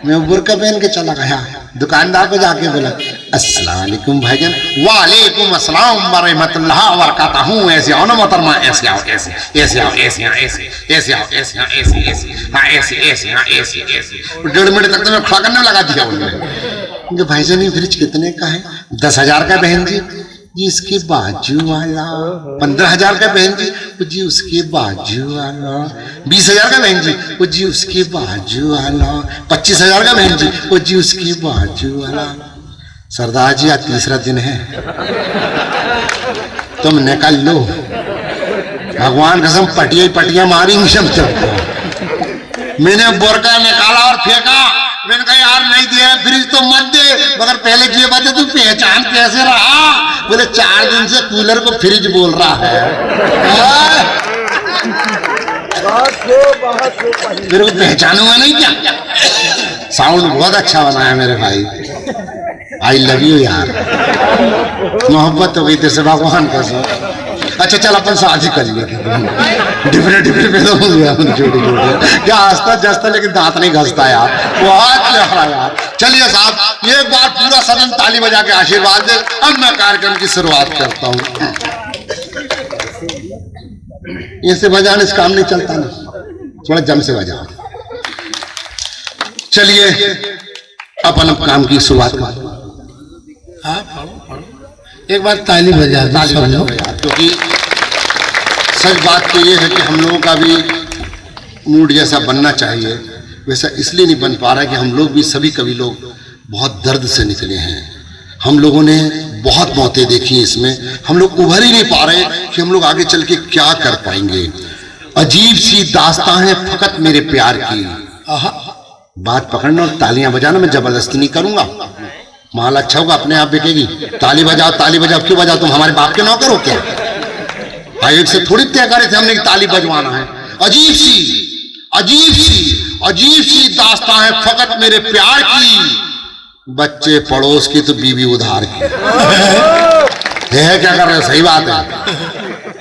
मैं बुर्का पहन के चला गया। दुकानदार को जाके बोला अस्सलाम वालेकुम भाईजान। वालेकुम अस्सलाम व रहमतुल्लाह व बरकातहू। ऐसे आओ ना मोहतरमा, ऐसे आओ, ऐसे ऐसे आओ, ऐसे आओ, ऐसे ऐसे आओ, ऐसे ऐसे ऐसे हाँ ऐसे ऐसे हाँ ऐसे ऐसे। 1.5 मिनट तक तो मैं खड़ा करने लगा दिया उन्होंने। भाईजान ये फ्रिज कितने का है? 10,000 का बहन जी। जी इसके बाजू वाला? 15,000 का बहन जी। वो जी उसके बाजू वाला। 20,000 का बहन जी। वो जी उसके बाजू वाला। 25,000 का बहन जी। वो जी उसके बाजू वाला। सरदार जी आज तीसरा दिन है, तुम निकल लो। भगवान कसम पटिया मारेंगे सब। मैंने बुर्का निकाला और फेंका। मैंने कहा यार नहीं दिया फ्रिज तो मत दे, मगर पहले ये बता तू पहचान कैसे रहा? बोले 4 दिन से कूलर को फ्रिज बोल रहा है। मेरे को पहचानूंगा नहीं क्या? साउंड बहुत अच्छा बनाया मेरे भाई, आई लव यू यार, मोहब्बत हो गई तेरे से भगवान कसम। अच्छा चल अपन शादी कर लिए, डिफरेंट पैदा हो गया छोटे छोटे, क्या हंसता जसता लेकिन दांत नहीं घसता यार, बहुत प्यारा यार। चलिए साहब एक बार पूरा सदन ताली बजा के आशीर्वाद दे, अब मैं कार्यक्रम की शुरुआत करता हूँ। ऐसे बजाने से काम नहीं चलता ना, थोड़ा जम से बजा। चलिए अपन काम की शुरुआत करते हैं। एक बार ताली बजा दो, ताली बजाओ यार, क्योंकि सच बात तो ये है कि हम लोगों का भी मूड जैसा बनना चाहिए वैसा इसलिए नहीं बन पा रहा है कि हम लोग भी सभी कवि लोग बहुत दर्द से निकले हैं। हम लोगों ने बहुत मौतें देखी इसमें, हम लोग उभर ही नहीं पा रहे कि हम लोग आगे चल के क्या कर पाएंगे। अजीब सी दास्तां है फकत मेरे प्यार की। बात पकड़ना और तालियां बजाना, मैं जबरदस्ती नहीं करूंगा, माल अच्छा होगा अपने आप बिकेगी। ताली बजाओ ताली बजाओ, क्यों बजाओ? तुम हमारे बाप के नौकर हो क्या? आयोग से थोड़ी तय करे थे हमने कि ताली बजवाना है। अजीब सी दास्तां है फकत मेरे प्यार की, बच्चे पड़ोस की तो बीवी उधार की। है क्या कर रहे हो? सही बात है।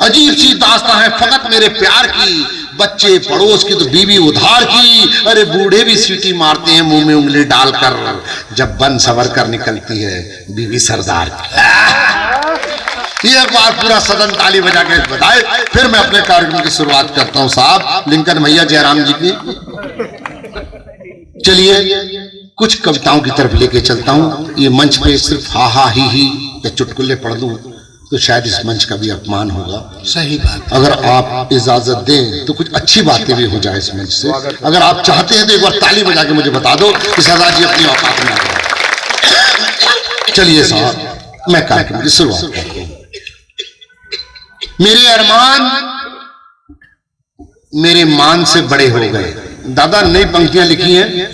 अजीब सी दास्तां है फकत मेरे प्यार की, बच्चे पड़ोस की तो बीवी उधार की। अरे बूढ़े भी सीटी मारते हैं मुंह में उंगली डालकर, जब बन सवर कर निकलती है बीवी सरदार की। एक बार पूरा सदन ताली बजा के बताए, फिर मैं अपने कार्यक्रम की शुरुआत करता हूं साहब, लिंकन भैया जयराम जी की। चलिए कुछ कविताओं की तरफ लेके चलता हूं। ये मंच पे सिर्फ हा हा ही या चुटकुले पढ़ दूं तो शायद इस मंच का भी अपमान होगा। सही बात। अगर आप इजाजत दें तो कुछ अच्छी बातें भी हो जाए इस मंच से। अगर आप चाहते हैं तो एक बार ताली बजा के मुझे बता दो कि सरदार जी अपनी औकात में आ गए। चलिए साहब मैं कार्यक्रम की शुरुआत करता हूं। मेरे अरमान मेरे मान से बड़े हो गए। दादा नई पंक्तियां लिखी हैं,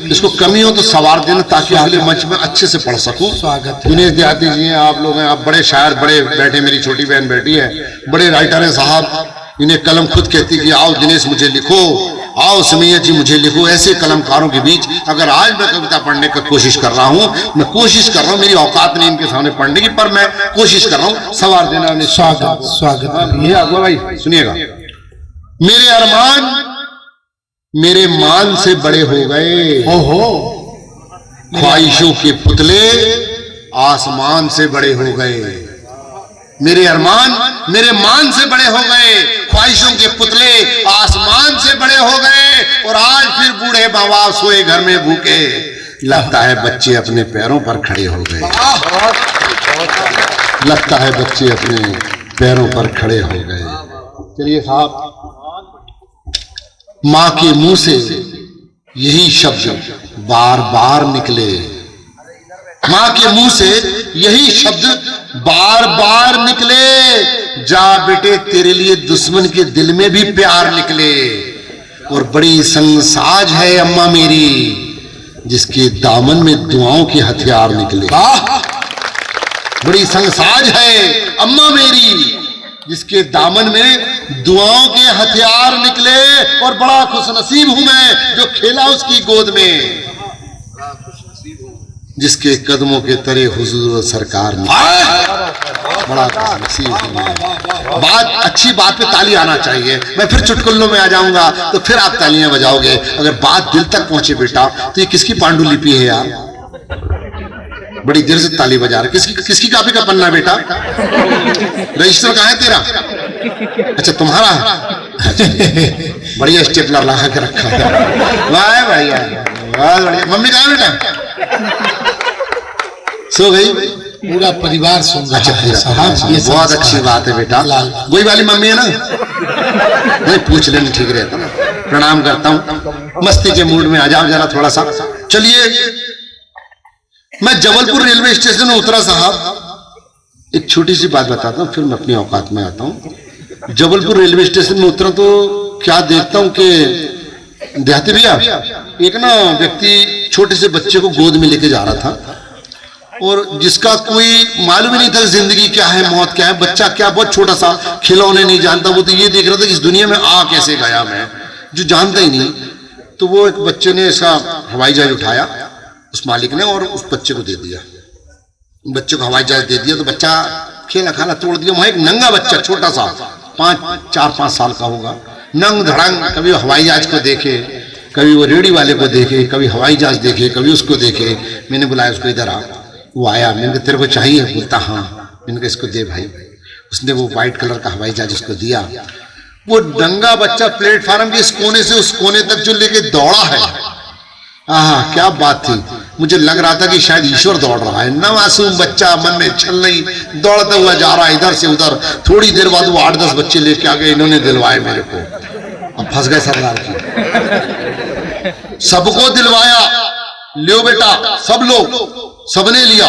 इसको कमी हो तो सवार देना ताकि अगले मंच में अच्छे से पढ़ सकूं। स्वागत। दिनेश देहाती जी हैं, आप लोग हैं, आप बड़े शायर, बड़े बैठे, मेरी छोटी बहन बैठी है, बड़े राइटर हैं साहब। इन्हें कलम खुद कहती कि आओ दिनेश मुझे लिखो, आओ समैया जी मुझे लिखो। ऐसे कलमकारों के बीच अगर आज मैं कविता पढ़ने की कोशिश कर रहा हूँ, मैं कोशिश कर रहा हूँ, मेरी औकात नहीं इनके सामने पढ़ने की, पर मैं कोशिश कर रहा हूँ सवार देना। स्वागत। ये अगवा भाई सुनिएगा। मेरे अरमान मेरे मान से बड़े हो गए, ख्वाहिशों के पुतले आसमान से बड़े हो गए। मेरे अरमान मेरे मान से बड़े हो गए, ख्वाहिशों के पुतले आसमान से बड़े हो गए। और आज फिर बूढ़े बाबा सोए घर में भूखे, लगता है बच्चे अपने पैरों पर खड़े हो गए। लगता है बच्चे अपने पैरों पर खड़े हो गए। चलिए साहब, मां के मुंह से यही शब्द बार बार निकले, मां के मुंह से यही शब्द बार बार निकले। जा बेटे तेरे लिए दुश्मन के दिल में भी प्यार निकले। और बड़ी संगसाज है अम्मा मेरी, जिसके दामन में दुआओं के हथियार निकले। बड़ी संगसाज है अम्मा मेरी, जिसके दामन में दुआओं के हथियार निकले। और बड़ा खुशनसीब हूं मैं जो खेला उसकी गोद में, जिसके कदमों के तरे हुजूर सरकार ने। बड़ा खुशनसीब हूं मैं। बात अच्छी बात पे ताली आना चाहिए। मैं फिर चुटकुल्लों में आ जाऊंगा तो फिर आप तालियां बजाओगे। अगर बात दिल तक पहुंचे बेटा तो ये किसकी पांडुलिपि है यार? बड़ी देर से ताली बजा रहे। किसकी कापी का पन्ना बेटा? रजिस्टर कहाँ है तेरा? अच्छा तुम्हारा है। बढ़िया स्टेपलर लगा के रखा है। वाह भैया बहुत बढ़िया। मम्मी कहाँ है बेटा? सो गई? पूरा परिवार सुन रहा है साहब। ये बहुत अच्छी बात है बेटा। वही वाली मम्मी है ना? नहीं पूछ लेना ठीक रहता ना। प्रणाम करता हूँ। मस्ती के मूड में आ जाओ जरा थोड़ा सा। चलिए मैं जबलपुर रेलवे स्टेशन में उतरा साहब। एक छोटी सी बात बताता हूँ फिर मैं अपनी औकात में आता हूँ। जबलपुर रेलवे स्टेशन में उतरा तो क्या देखता हूँ कि देहाती भैया एक ना व्यक्ति छोटे से बच्चे को गोद में लेके जा रहा था, और जिसका कोई मालूम ही नहीं था जिंदगी क्या है, मौत क्या है, बच्चा क्या, बहुत छोटा सा, खिलौने नहीं जानता, वो तो ये देख रहा था कि इस दुनिया में आ कैसे गया मैं, जो जानता ही नहीं। तो वो एक बच्चे ने इसका हवाई जहाज उठाया, उस मालिक ने, और उस बच्चे को दे दिया। बच्चे को हवाई जहाज दे दिया तो बच्चा खेला खाला तोड़ दिया। वहां एक नंगा बच्चा छोटा सा 4-5 साल का होगा, नंग धड़ंग, कभी हवाई जहाज को देखे, कभी वो रेडी वाले को देखे, कभी हवाई जहाज देखे, कभी उसको देखे। मैंने बुलाया उसको, इधर आ। वो आया, मैंने कहा तेरे को चाहिए? बोलता हाँ। मैंने कहा इसको दे भाई। उसने वो व्हाइट कलर का हवाई जहाज उसको दिया। वो नंगा बच्चा प्लेटफार्म के इस कोने से उस कोने तक जो लेके दौड़ा है, आहा क्या बात थी। मुझे लग रहा था कि शायद ईश्वर दौड़ रहा है। ना मासूम बच्चा, मन में छल नहीं, दौड़ता हुआ जा रहा है इधर से उधर। थोड़ी देर बाद वो 8-10 बच्चे लेके आ गए, इन्होंने दिलवाए मेरे को। अब फंस गए सरदार की, सबको दिलवाया, लो बेटा, सब लोग, सबने लिया।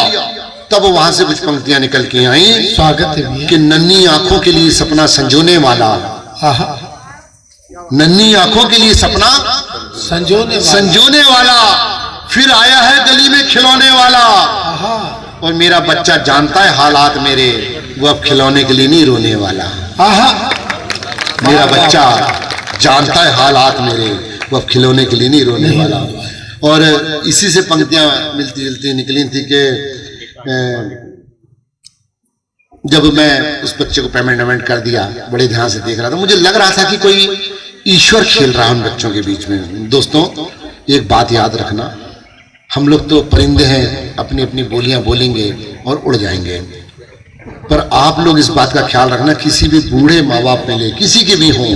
तब वहां से कुछ पंक्तियां निकल के आई, स्वागत है कि नन्ही आंखों के लिए सपना संजोने वाला, नन्ही आंखों के लिए सपना संजोने वाला, फिर आया है गली में खिलौने वाला। और मेरा बच्चा जानता है हालात मेरे, वो अब खिलौने के लिए नहीं रोने वाला। मेरा बच्चा जानता है हालात मेरे, वो अब खिलौने के लिए नहीं रोने वाला। और इसी से पंक्तियां मिलती जुलती निकली थी कि जब मैं उस बच्चे को पेमेंट कर दिया, बड़े ध्यान से देख रहा था, मुझे लग रहा था कि कोई ईश्वर खेल रहा है उन बच्चों के बीच में। दोस्तों, एक बात याद रखना, हम लोग तो परिंदे हैं, अपनी अपनी बोलियां बोलेंगे और उड़ जाएंगे, पर आप लोग इस बात का ख्याल रखना, किसी भी बूढ़े माँ बाप में ले, किसी के भी हों,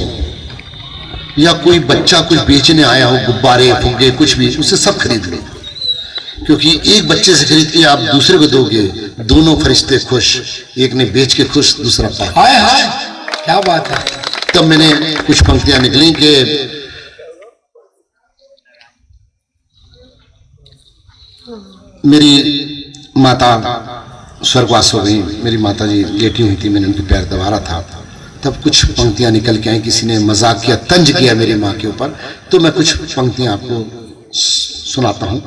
या कोई बच्चा कुछ बेचने आया हो, गुब्बारे फुग्गे कुछ भी, उससे सब खरीद लो, क्योंकि एक बच्चे से खरीद के आप दूसरे को दोगे, दोनों फरिश्ते खुश, एक ने बेच के खुश, दूसरा पाक। हाय हाय क्या बात है। तब मैंने कुछ पंक्तियां निकली कि मेरी माता स्वर्गवास हो गई, मेरी माता जी लेटी हुई थी, मैंने उनके पैर दबारा था, तब कुछ पंक्तियां निकल के आई। किसी ने मजाक किया, तंज किया मेरी माँ के ऊपर, तो मैं कुछ पंक्तियां आपको सुनाता हूं।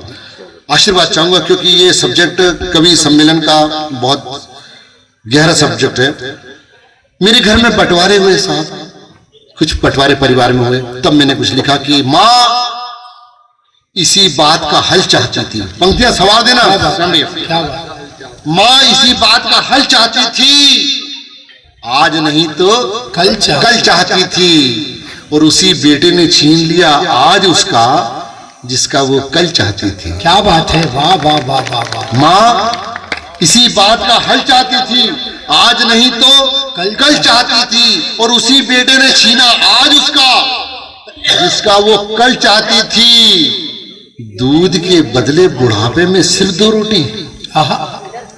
आशीर्वाद चाहूंगा, क्योंकि ये सब्जेक्ट कवि सम्मेलन का बहुत गहरा सब्जेक्ट है। मेरे घर में बंटवारे हुए साहब, कुछ बंटवारे परिवार में हुए, तब मैंने कुछ लिखा कि माँ इसी बात का हल चाहती थी। पंक्तियां सवाल देना, माँ इसी बात का हल चाहती थी, आज नहीं तो कल चाहती थी, और उसी बेटे ने छीन लिया आज उसका जिसका वो कल चाहती थी। क्या बात है, वाह वाह वाह वाह वाह। माँ इसी बात का हल चाहती थी, आज नहीं तो कल चाहती थी, और उसी बेटे ने छीना आज उसका जिसका वो कल चाहती थी। दूध के बदले बुढ़ापे में सिर्फ 2 रोटी।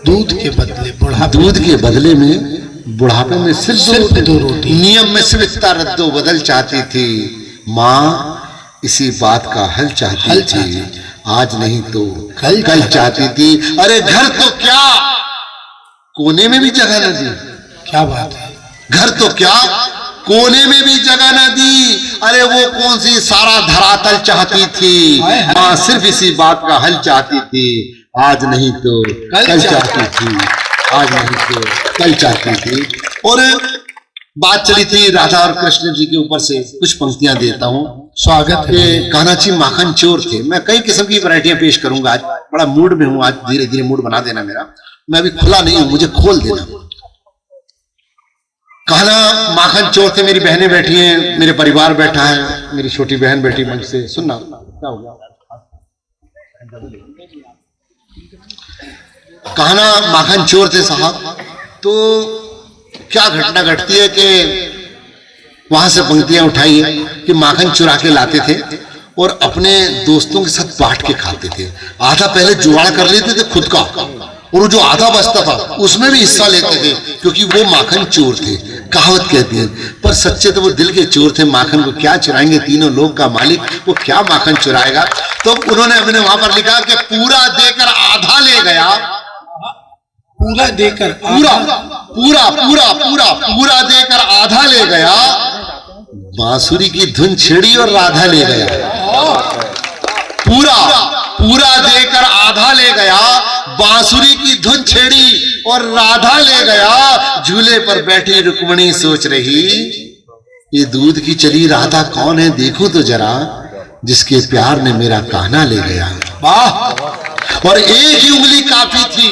दूध के बदले बुढ़ापे, दूध के बदले में बुढ़ापे में सिर्फ 2 रोटी। नियम में सिर्फ इतना रद्दो बदल चाहती थी। माँ इसी बात का हल चाहती थी, आज नहीं तो कल चाहती थी। अरे घर तो क्या, कोने में भी जगह न दी। क्या बात है। घर तो क्या, कोने में भी जगह न दी। अरे वो कौन सी सारा धरातल चाहती थी। माँ सिर्फ इसी बात का हल चाहती थी, आज नहीं तो कल चाहती थी, आज नहीं तो कल चाहती थी। और बात चली थी राधा और कृष्ण जी के ऊपर से, कुछ पंक्तियां देता हूँ। स्वागत है। कान्हाजी माखन चोर थे। मैं कई किस्म की वैरायटियां पेश करूंगा, आज बड़ा मूड में हूँ, आज धीरे धीरे मूड बना देना मेरा। मैं अभी खुला नहीं हूं, मुझे खोल देना। कान्हा माखन चोर थे। मेरी बहनें बैठी हैं, मेरे परिवार बैठा है, मेरी छोटी बहन बैठी मंच से। सुनना क्या हो गया। कान्हा माखन चोर थे साहब। तो क्या घटना घटती है कि वहां से पंक्तियां उठाई है कि माखन चुरा के लाते थे और अपने दोस्तों के साथ बांट के खाते थे। आधा पहले जुगाड़ कर लेते थे खुद का, और जो आधा बचता था उसमें भी हिस्सा लेते थे, क्योंकि वो माखन चोर थे। कहावत कहती है, पर सच्चे तो वो दिल के चोर थे। माखन को क्या चुराएंगे, तीनों लोग का मालिक, वो क्या माखन चुराएगा। तो उन्होंने अपने वहां पर लिखा कि पूरा देकर आधा ले गया, पूरा देकर पूरा पूरा पूरा पूरा पूरा देकर आधा ले गया, बांसुरी की धुन छेड़ी और राधा ले गया। पूरा पूरा देकर आधा ले गया, बांसुरी की धुन छेड़ी और राधा ले गया। झूले पर बैठी रुक्मणी सोच रही, ये दूध की चली राधा कौन है, देखूं तो जरा, जिसके प्यार ने मेरा कान्हा ले गया। वाह! और एक ही उंगली काफी थी,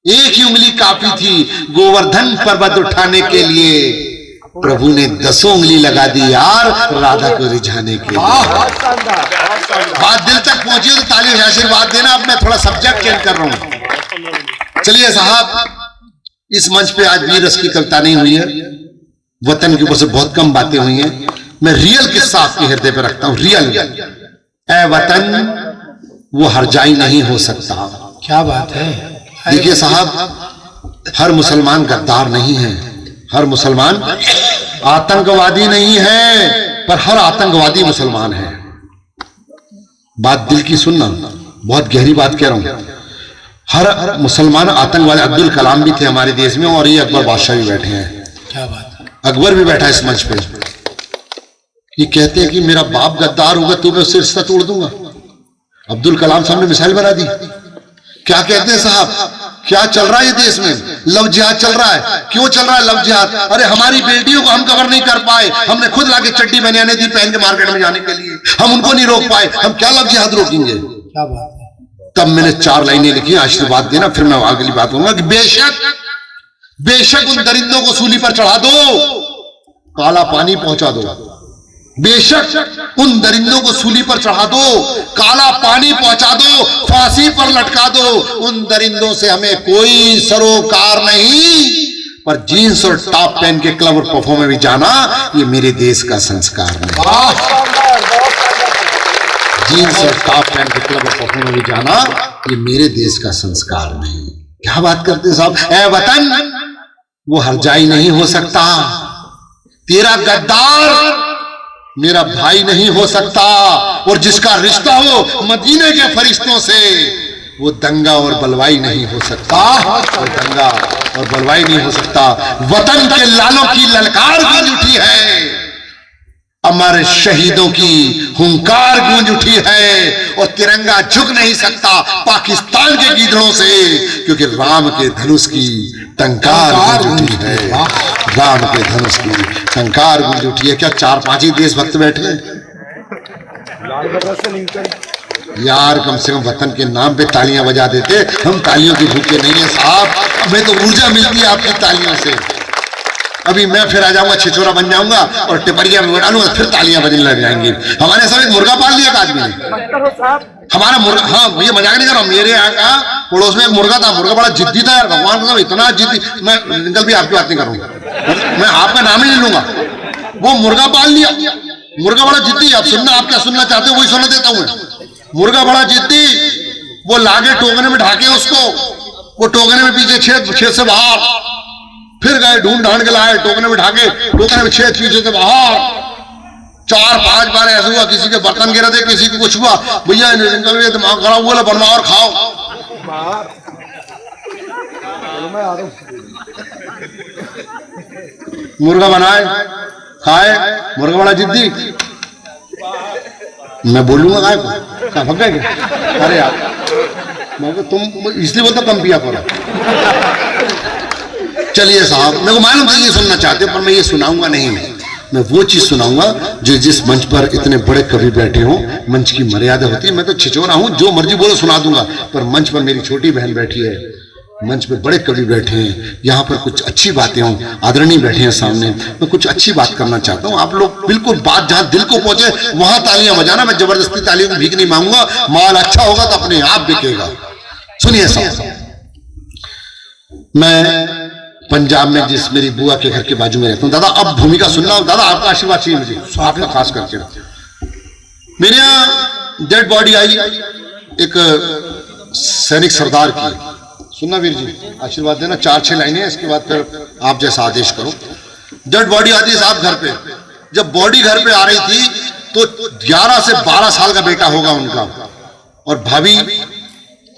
एक ही उंगली काफी थी गोवर्धन पर्वत उठाने के लिए। प्रभु ने 10 उंगली लगा दी यार राधा को रिझाने के लिए। बात दिल तक पहुंची तो ताली से आशीर्वाद देना। अब मैं थोड़ा सब्जेक्ट चेंज कर रहा हूं। चलिए साहब, इस मंच पे आज वीर रस की कविता नहीं हुई है, वतन के ऊपर से बहुत कम बातें हुई हैं। मैं रियल किस्सा आपके हृदय पे रखता हूं, रियल। ए वतन वो हरजाई नहीं हो सकता। क्या बात है। देखिए साहब, हर मुसलमान गद्दार नहीं है, हर मुसलमान आतंकवादी नहीं है, पर हर आतंकवादी मुसलमान है। बात दिल की सुनना, बहुत गहरी बात कह रहा हूं। हर मुसलमान आतंकवादी, अब्दुल कलाम भी थे हमारे देश में, और ये अकबर बादशाह भी बैठे हैं। क्या बात है। अकबर भी बैठा है इस मंच पे। ये कहते हैं कि मेरा बाप गद्दार होगा तो मैं उससे रिश्ता तोड़ दूंगा। अब्दुल कलाम साहब ने मिसाइल बना दी। क्या कहते हैं साहब, क्या चल रहा है ये देश में? लव जिहाद चल रहा है। क्यों चल रहा है लव जिहाद? अरे हमारी बेटियों को हम कवर नहीं कर पाए, हमने खुद लाके चड्डी बनियाने दी पहन के मार्केट में जाने के लिए, हम उनको नहीं रोक पाए, हम क्या लव जिहाद रोकेंगे? क्या बात है। तब मैंने 4 लाइनें लिखी, आशीर्वाद देना, फिर मैं अगली बात कहूंगा कि बेशक उन दरिंदों को सूली पर चढ़ा दो, काला पानी पहुंचा दो। बेशक उन दरिंदों को सूली पर चढ़ा दो, काला पानी पहुंचा दो, फांसी पर लटका दो। उन दरिंदों से हमें कोई सरोकार नहीं, पर जीन्स और टॉप पहन के क्लब और पफों में भी जाना ये मेरे देश का संस्कार नहीं। जीन्स और टॉप पहन के क्लब और पफों में भी जाना ये मेरे देश का संस्कार नहीं। क्या बात करते साहब। ऐ वतन वो हरजाई नहीं हो सकता, तेरा गद्दार मेरा भाई नहीं हो सकता, और जिसका रिश्ता हो मदीने के फरिश्तों से वो दंगा और बलवाई नहीं हो सकता, वो दंगा और बलवाई नहीं हो सकता। वतन के लालों की ललकार गूंज उठी है, अमर शहीदों की हुंकार गूंज उठी है, और तिरंगा झुक नहीं सकता पाकिस्तान के गीदड़ों से, क्योंकि राम के धनुष की टंकार गूंज उठी है, राम के धनुष की टंकार गूंज उठी है। क्या 4-5 ही देशभक्त बैठे हैं यार? कम से कम वतन के नाम पे तालियां बजा देते। हम तालियों की भूखे नहीं है साहब, हमें तो ऊर्जा मिलती है आपकी तालियों से। अभी मैं फिर आ जाऊंगा, छिछोरा बन जाऊंगा और टिपरिया में डालूंगा, फिर तालियां बजने लग जाएंगी। हमारे सब एक मुर्गा पाल लिया आदमी ने, हमारा मुर्गा, हाँ ये मजाक नहीं कर रहा हूं, मेरे यहाँ का पड़ोस में एक मुर्गा था, मुर्गा बड़ा जिद्दी था यार, भगवान को इतना जिद्दी। मैं निकल भी आपकी बात नहीं करूंगा, मैं आपका नाम ही नहीं लूंगा। वो मुर्गा पाल लिया, मुर्गा बड़ा जिद्दी। आप सुनना, आप क्या सुनना चाहते हो वही सुना देता हूं। मुर्गा बड़ा जिद्दी, वो लागे टोकने में ढाके उसको, वो टोकने में पीछे छेद से बाहर, फिर गए ढूंढ ढांड के लाए, टोकने में ढाके, टोकने में छेद पीछे से बाहर। 4-5 बार ऐसा हुआ, किसी के बर्तन गिरा दे, किसी को कुछ हुआ, भैया निकल गए, दिमाग खराब हुआ, बनवाओ और खाओ। मुर्गा बनाए खाए, मुर्गा बड़ा जिद्दी। मैं बोलूंगा कहा भग गए क्या? अरे यार तुम इसलिए बोलता कम पिया करो। चलिए साहब, मेरे को मालूम था ये सुनना चाहते, पर मैं ये सुनाऊंगा नहीं। मैं वो चीज सुनाऊंगा जो जिस मंच पर इतने बड़े कवि बैठे हों, मंच की मर्यादा होती है। मैं तो छिछोरा हूं, जो मर्जी बोलो सुना दूंगा, पर मंच पर मेरी छोटी बहन बैठी है, मंच पर बड़े कवि बैठे हैं, यहाँ पर कुछ अच्छी बातें हों, आदरणीय बैठे हैं सामने, मैं कुछ अच्छी बात करना चाहता हूँ। आप लोग बिल्कुल बात जहां दिल को पहुंचे वहां तालियां बजाना। मैं जबरदस्ती तालियों की भीख नहीं मांगूंगा, माल अच्छा होगा तो अपने आप बिकेगा। सुनिए साहब, मैं पंजाब में जिस मेरी बुआ के घर के बाजू में रहता हूँ, दादा अब भूमिका सुनना, दादा आपका आशीर्वाद चाहिए मुझे, आपका खास करके। मेरे यहाँ डेड बॉडी आई एक सैनिक सरदार की, सुनना वीर जी, आशीर्वाद देना। 4-6 लाइनें, इसके बाद फिर आप जैसा आदेश करो। डेड बॉडी आती है साहब घर पे। जब बॉडी घर पे आ रही थी तो 11 से 12 साल का बेटा होगा उनका, और भाभी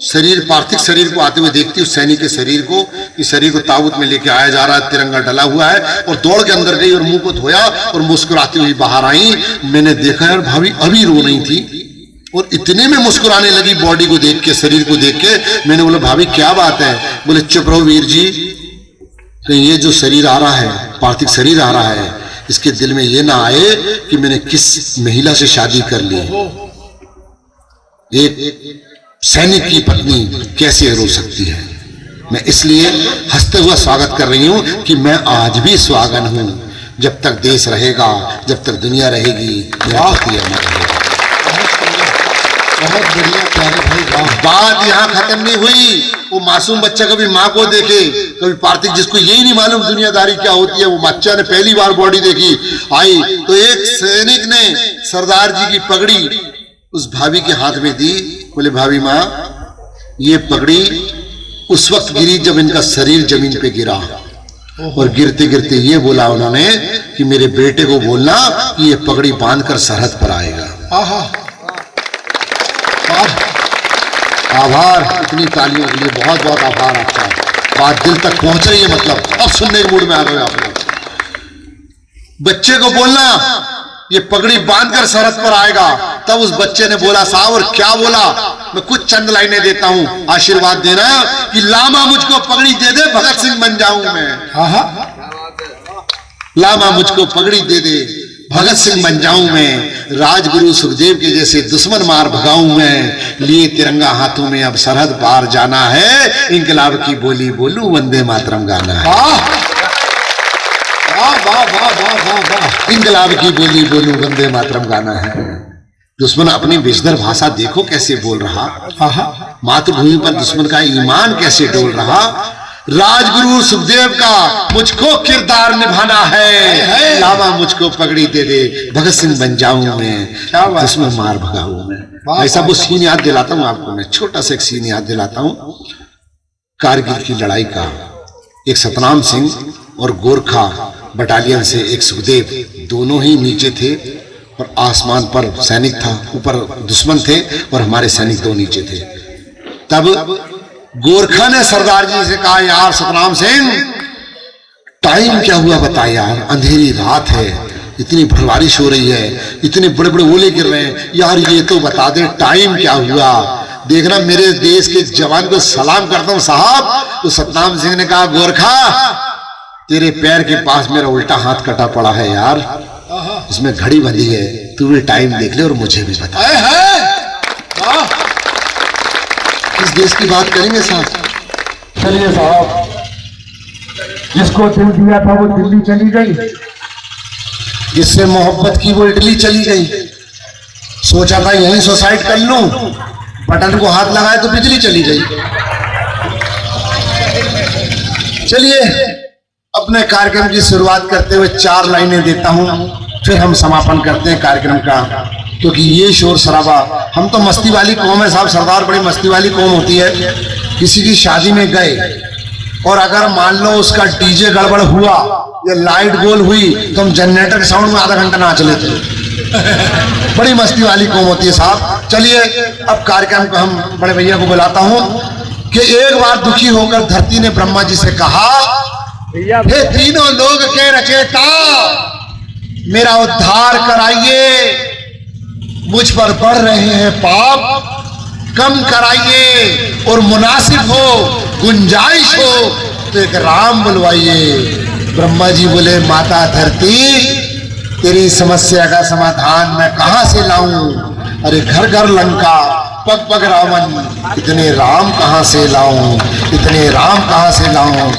शरीर, पार्थिव शरीर को आते हुए देखती उस सैनिक के शरीर को, इस शरीर को ताबूत में लेके आया जा रहा है, तिरंगा डला हुआ है, और दौड़ के अंदर गई और मुंह को धोया और मुस्कुराती हुई बाहर आई। मैंने देखा यार भाभी अभी रो रही थी, और इतने में मुस्कुराने लगी बॉडी को देख के, शरीर को देख के। मैंने बोला भाभी क्या बात है? बोले चुप रहो वीर जी, तो ये जो शरीर आ रहा है, पार्थिव शरीर आ रहा है, इसके दिल में ये ना आए कि मैंने किस महिला से शादी कर ली। एक सैनिक की पत्नी कैसे रो सकती है? मैं इसलिए हंसते हुए स्वागत कर रही हूं कि मैं आज भी स्वागत हूं। जब तक देश रहेगा, जब तक दुनिया रहेगी, मेरा पति अमर रहेगा। बहुत बढ़िया प्यारे भाई, वाह। बात यहाँ खत्म नहीं हुई। वो मासूम बच्चा कभी माँ को देखे, कभी पार्थिव, जिसको यही नहीं मालूम दुनियादारी क्या होती है, वो बच्चा ने पहली बार बॉडी देखी, आई तो एक सैनिक ने सरदार जी की पगड़ी उस भाभी के हाथ में दी। बोले भाभी माँ, ये पगड़ी उस वक्त गिरी जब इनका शरीर जमीन पे गिरा, और गिरते गिरते ये बोला उन्होंने कि मेरे बेटे को बोलना कि ये पगड़ी बांधकर सरहद पर आएगा। आभार, इतनी तालियों के लिए बहुत बहुत आभार आपका। बात दिल तक पहुंच रही है, मतलब अब सुनने के मूड में आ गए आप लोग। बच्चे को बोलना ये पगड़ी बांधकर सरहद पर आएगा। तब उस बच्चे ने बोला साहब, और क्या बोला? मैं कुछ चंद लाइनें देता हूं, आशीर्वाद देना कि लामा मुझको पगड़ी दे दे, भगत सिंह बन जाऊं मैं। लामा मुझको पगड़ी दे दे, भगत सिंह बन जाऊं मैं। राजगुरु सुखदेव के जैसे दुश्मन मार भगाऊं मैं। लिए तिरंगा हाथों में अब सरहद पार जाना है। इंकलाब की बोली बोलूं, वंदे मातरम गाना है। इंकलाब की बोली बोलूं, वंदे मातरम गाना है। दुश्मन अपनी विषधर भाषा देखो कैसे बोल रहा। मातृभूमि पर दुश्मन का ईमान कैसे डोल रहा। राजगुरु सुखदेव का मुझको किरदार निभाना है। लामा मुझको पगड़ी दे दे, भगत सिंह बन जाऊं मैं, दुश्मन मार भगाऊं मैं। ऐसा वो सीन याद दिलाता हूं आपको मैं, छोटा सा एक सीन याद दिलाता हूं कारगिल की लड़ाई का। एक सतनाम सिंह और गोरखा बटालियन से एक सुखदेव, दोनों ही नीचे थे और आसमान पर सैनिक था, ऊपर दुश्मन थे और हमारे सैनिक दो नीचे थे। तब गोरखा ने सरदार जी से कहा, यार सतनाम सिंह, टाइम क्या हुआ बता यार, अंधेरी रात है, इतनी बारिश हो रही है, इतने बड़े बड़े ओले गिर रहे हैं, यार ये तो बता दे टाइम क्या हुआ। देखना मेरे देश के जवान को सलाम करता हूं साहब। तो सतनाम सिंह ने कहा, गोरखा तेरे पैर के पास मेरा उल्टा हाथ कटा पड़ा है यार, इसमें घड़ी बंधी है, तू भी टाइम देख ले और मुझे भी बता। इस देश की बात करेंगे साहब। चलिए साहब, जिसको दिल दिया था वो दिल्ली चली गई, जिससे मोहब्बत की वो इटली चली गई। सोचा था यहीं सुसाइड कर लूं, बटन को हाथ लगाए तो बिजली चली गई। चलिए अपने कार्यक्रम की शुरुआत करते हुए 4 लाइनें देता हूं, फिर हम समापन करते हैं कार्यक्रम का, क्योंकि ये शोर शराबा, हम तो मस्ती वाली कौम है साहब। सरदार बड़ी मस्ती वाली कौम होती है। किसी की शादी में गए और अगर मान लो उसका डीजे गड़बड़ हुआ या लाइट गोल हुई तो हम जनरेटर के साउंड में आधा घंटा नाच लेते हैं। बड़ी मस्ती वाली कौम होती है साहब। चलिए अब कार्यक्रम को हम बड़े भैया को बुलाता हूं कि एक बार दुखी होकर धरती ने ब्रह्मा जी से कहा, हे तीनों लोग के रचेता, मेरा उद्धार कराइए, मुझ पर बढ़ रहे हैं पाप, कम कराइए, और मुनासिब हो, गुंजाइश हो तो एक राम बुलवाइए। ब्रह्मा जी बोले, माता धरती, तेरी समस्या का समाधान मैं कहां से लाऊं? अरे घर घर लंका, पग पग रावण, इतने राम कहां से लाऊं, इतने राम कहां से लाऊं?